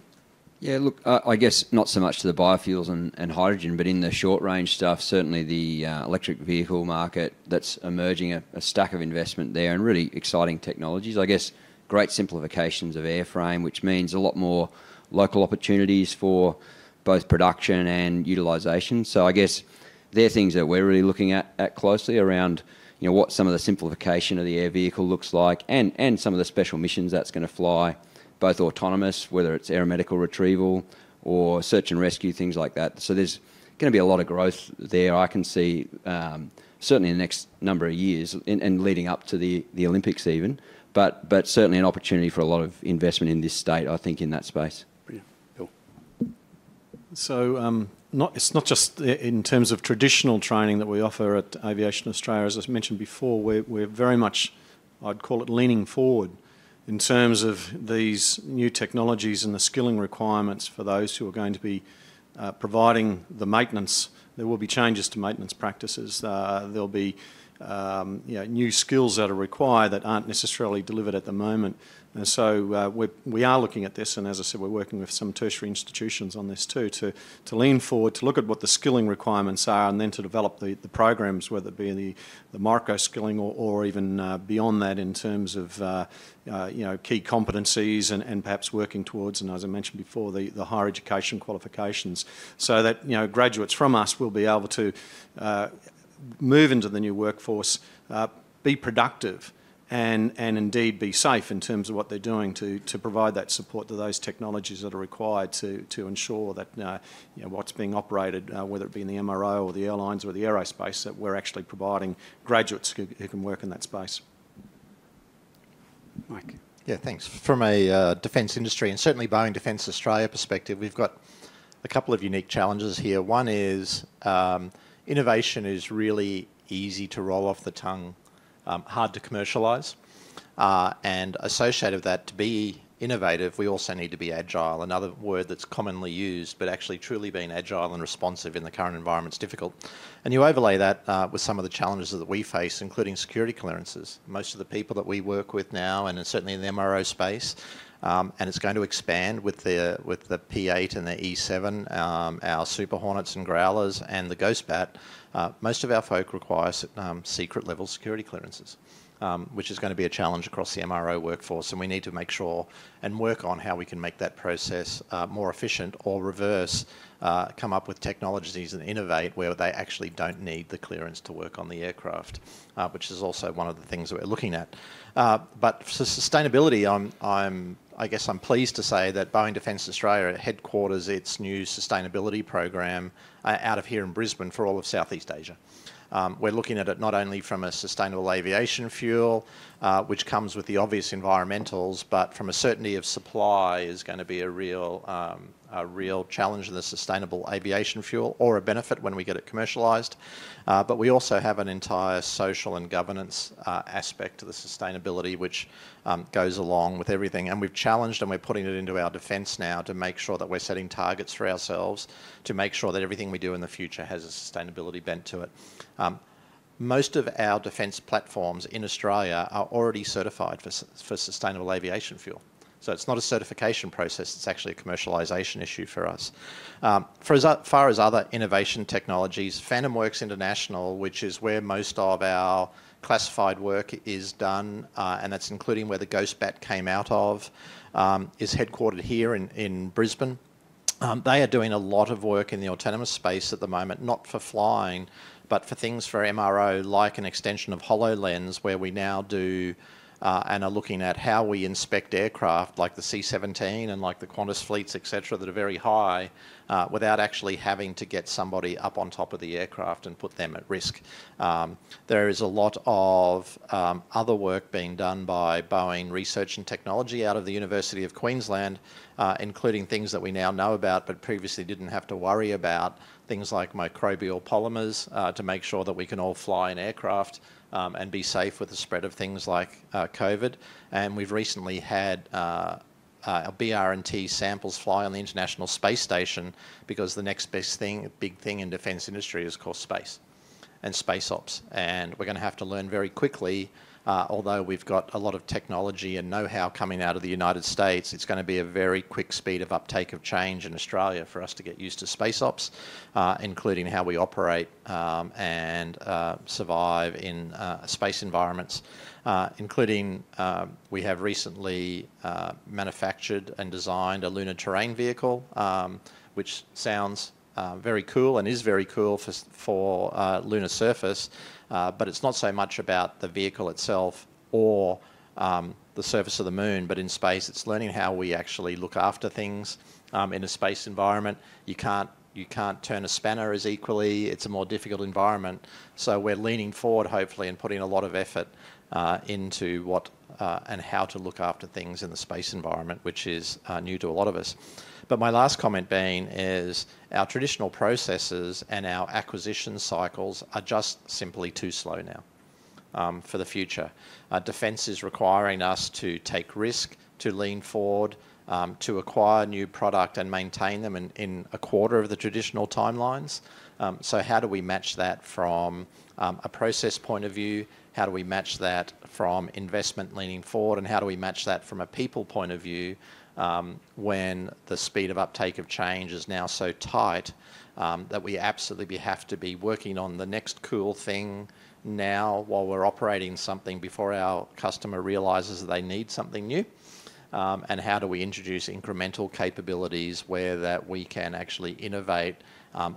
Yeah, look, I guess not so much to the biofuels and hydrogen, but in the short-range stuff, certainly the electric vehicle market that's emerging, a stack of investment there and really exciting technologies. I guess great simplifications of airframe, which means a lot more local opportunities for both production and utilisation. So I guess they're things that we're really looking at closely around, you know, what some of the simplification of the air vehicle looks like and some of the special missions that's going to fly, both autonomous, whether it's aeromedical retrieval or search and rescue, things like that. So there's going to be a lot of growth there, I can see, certainly in the next number of years and leading up to the Olympics even, but certainly an opportunity for a lot of investment in this state, I think, in that space. Brilliant. Bill? So it's not just in terms of traditional training that we offer at Aviation Australia. As I mentioned before, we're very much, I'd call it, leaning forward in terms of these new technologies and the skilling requirements for those who are going to be providing the maintenance. There will be changes to maintenance practices. There'll be new skills that are required that aren't necessarily delivered at the moment. And so we are looking at this, and as I said, we're working with some tertiary institutions on this too, to lean forward, to look at what the skilling requirements are, and then to develop the programs, whether it be the micro skilling or even beyond that in terms of key competencies and perhaps working towards, and as I mentioned before, the higher education qualifications, so that graduates from us will be able to move into the new workforce, be productive, and indeed be safe in terms of what they're doing to provide that support to those technologies that are required to ensure that what's being operated, whether it be in the MRO or the airlines or the aerospace, that we're actually providing graduates who can work in that space. Mike. Yeah, thanks. From a defence industry and certainly Boeing Defence Australia perspective, we've got a couple of unique challenges here. One is innovation is really easy to roll off the tongue, hard to commercialise, and associated with that, to be innovative, we also need to be agile. Another word that's commonly used, but actually truly being agile and responsive in the current environment is difficult. And you overlay that with some of the challenges that we face, including security clearances. Most of the people that we work with now, and certainly in the MRO space, and it's going to expand with the P8 and the E7, our Super Hornets and Growlers, and the Ghost Bat. Most of our folk require secret level security clearances, which is going to be a challenge across the MRO workforce, and we need to make sure and work on how we can make that process more efficient, or reverse, come up with technologies and innovate where they actually don't need the clearance to work on the aircraft, which is also one of the things that we're looking at. But for sustainability, I guess I'm pleased to say that Boeing Defence Australia headquarters its new sustainability program out of here in Brisbane for all of Southeast Asia. We're looking at it not only from a sustainable aviation fuel, which comes with the obvious environmentals, but from a certainty of supply is going to be a real challenge in the sustainable aviation fuel, or a benefit when we get it commercialised. But we also have an entire social and governance aspect to the sustainability, which goes along with everything. And we've challenged, and we're putting it into our defence now, to make sure that we're setting targets for ourselves, to make sure that everything we do in the future has a sustainability bent to it. Most of our defence platforms in Australia are already certified for sustainable aviation fuel. So it's not a certification process, it's actually a commercialisation issue for us. For as far as other innovation technologies, Phantom Works International, which is where most of our classified work is done, and that's including where the Ghost Bat came out of, is headquartered here in Brisbane. They are doing a lot of work in the autonomous space at the moment, not for flying, but for things for MRO, like an extension of HoloLens, where we now do and are looking at how we inspect aircraft like the C-17 and like the Qantas fleets, etc., that are very high, without actually having to get somebody up on top of the aircraft and put them at risk. There is a lot of other work being done by Boeing Research and Technology out of the University of Queensland, including things that we now know about but previously didn't have to worry about, things like microbial polymers to make sure that we can all fly in aircraft and be safe with the spread of things like COVID. And we've recently had our BR&T samples fly on the International Space Station, because the next big thing in defence industry is, of course, space and space ops. And we're going to have to learn very quickly, although we've got a lot of technology and know-how coming out of the United States, it's going to be a very quick speed of uptake of change in Australia for us to get used to space ops, including how we operate and survive in space environments, including we have recently manufactured and designed a lunar terrain vehicle, which sounds very cool and is very cool for lunar surface, but it's not so much about the vehicle itself or the surface of the moon, but in space it's learning how we actually look after things in a space environment. You can't turn a spanner as equally, it's a more difficult environment. So we're leaning forward, hopefully, and putting a lot of effort into what and how to look after things in the space environment, which is new to a lot of us. But my last comment being is our traditional processes and our acquisition cycles are just simply too slow now for the future. Defence is requiring us to take risk, to lean forward, to acquire new product and maintain them in a quarter of the traditional timelines. So how do we match that from a process point of view? How do we match that from investment leaning forward? And how do we match that from a people point of view when the speed of uptake of change is now so tight that we absolutely have to be working on the next cool thing now while we're operating something before our customer realises that they need something new? And how do we introduce incremental capabilities where that we can actually innovate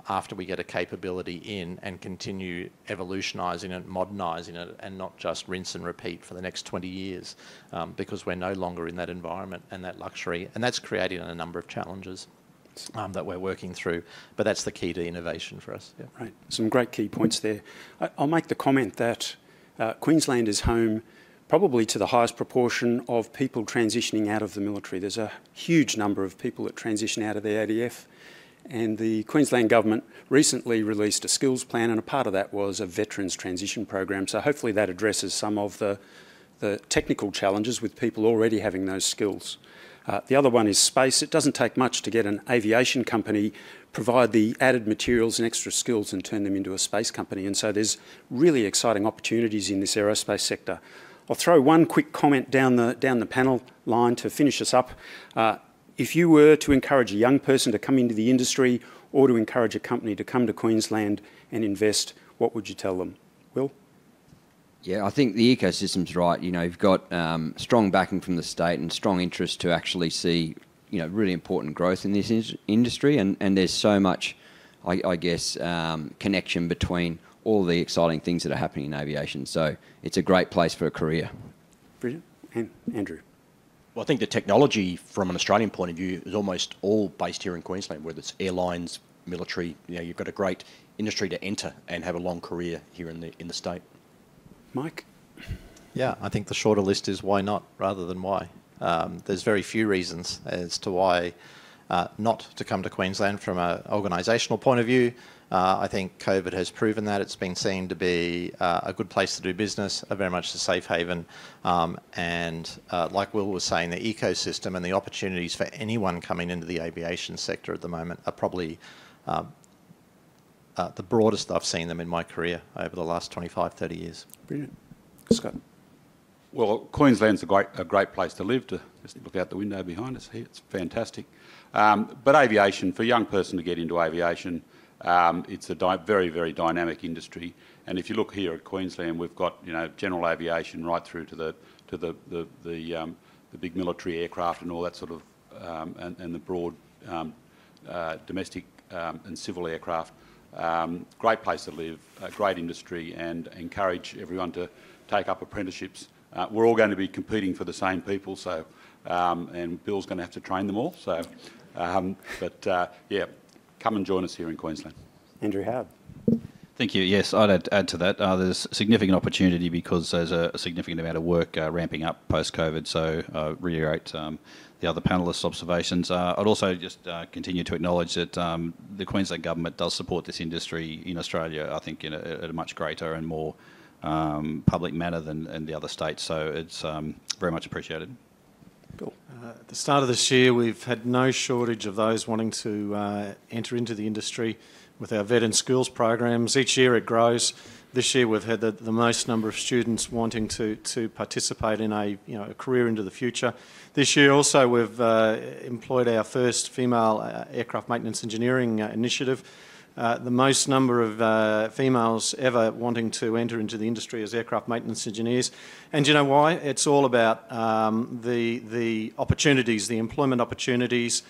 after we get a capability in and continue evolutionising it, modernising it, and not just rinse and repeat for the next 20 years because we're no longer in that environment and that luxury. And that's creating a number of challenges that we're working through. But that's the key to innovation for us. Yeah. Right. Some great key points there. I'll make the comment that Queensland is home probably to the highest proportion of people transitioning out of the military. There's a huge number of people that transition out of the ADF. And the Queensland Government recently released a skills plan, and a part of that was a veterans transition program. So hopefully that addresses some of the technical challenges with people already having those skills. The other one is space. It doesn't take much to get an aviation company provide the added materials and extra skills and turn them into a space company. And so there's really exciting opportunities in this aerospace sector. I'll throw one quick comment down the panel line to finish us up. If you were to encourage a young person to come into the industry or to encourage a company to come to Queensland and invest, what would you tell them? Will? Yeah, I think the ecosystem's right. You know, you've got strong backing from the state and strong interest to actually see, you know, really important growth in this industry, and there's so much, I guess, connection between all the exciting things that are happening in aviation. So it's a great place for a career. Brilliant. And Andrew? Well, I think the technology from an Australian point of view is almost all based here in Queensland, whether it's airlines, military. You know, you've got a great industry to enter and have a long career here in the state. Mike? Yeah, I think the shorter list is why not rather than why. There's very few reasons as to why not to come to Queensland from an organisational point of view. I think COVID has proven that. It's been seen to be a good place to do business, very much a safe haven. And like Will was saying, the ecosystem and the opportunities for anyone coming into the aviation sector at the moment are probably the broadest I've seen them in my career over the last 25, 30 years. Brilliant. Scott? Well, Queensland's a great place to live. To just look out the window behind us here, it's fantastic. But aviation, for a young person to get into aviation, it's a very, very dynamic industry. And if you look here at Queensland, we've got, you know, general aviation right through to the big military aircraft and all that sort of, and the broad domestic and civil aircraft. Great place to live, great industry, and encourage everyone to take up apprenticeships. We're all going to be competing for the same people, so and Bill's going to have to train them all. So, yeah, come and join us here in Queensland. Andrew Howard. Thank you. Yes, I'd add to that. There's significant opportunity because there's a significant amount of work ramping up post-COVID. So reiterate the other panellists' observations. I'd also just continue to acknowledge that the Queensland Government does support this industry in Australia, I think, at a much greater and more public manner than the other states. So it's very much appreciated. Cool. At the start of this year, we've had no shortage of those wanting to enter into the industry with our vet and schools programs. Each year it grows. This year we've had the most number of students wanting to participate in a career into the future. This year also we've employed our first female aircraft maintenance engineering initiative. The most number of females ever wanting to enter into the industry as aircraft maintenance engineers. And you know why? It's all about the opportunities, the employment opportunities,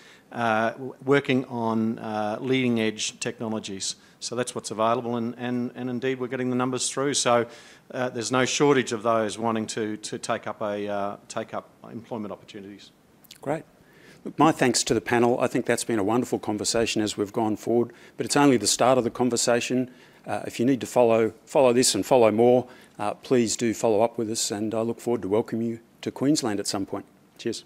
working on leading edge technologies. So that's what's available, and indeed we're getting the numbers through. So there's no shortage of those wanting to take up employment opportunities. Great. Look, my thanks to the panel. I think that's been a wonderful conversation as we've gone forward, but it's only the start of the conversation. If you need to follow this and follow more, please do follow up with us, and I look forward to welcoming you to Queensland at some point. Cheers.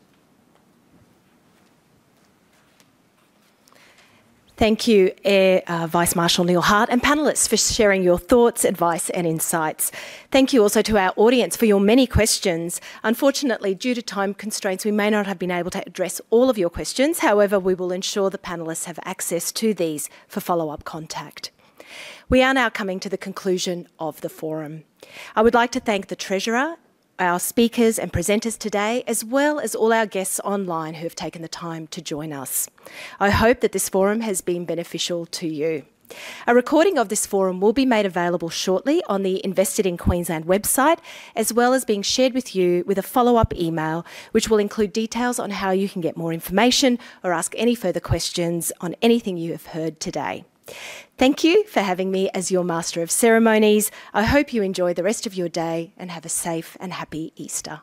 Thank you, Vice Marshal Neil Hart, and panellists for sharing your thoughts, advice and insights. Thank you also to our audience for your many questions. Unfortunately, due to time constraints, we may not have been able to address all of your questions. However, we will ensure the panellists have access to these for follow-up contact. We are now coming to the conclusion of the forum. I would like to thank the Treasurer, our speakers and presenters today, as well as all our guests online who have taken the time to join us. I hope that this forum has been beneficial to you. A recording of this forum will be made available shortly on the Invested in Queensland website, as well as being shared with you with a follow-up email, which will include details on how you can get more information or ask any further questions on anything you have heard today. Thank you for having me as your Master of Ceremonies. I hope you enjoy the rest of your day and have a safe and happy Easter.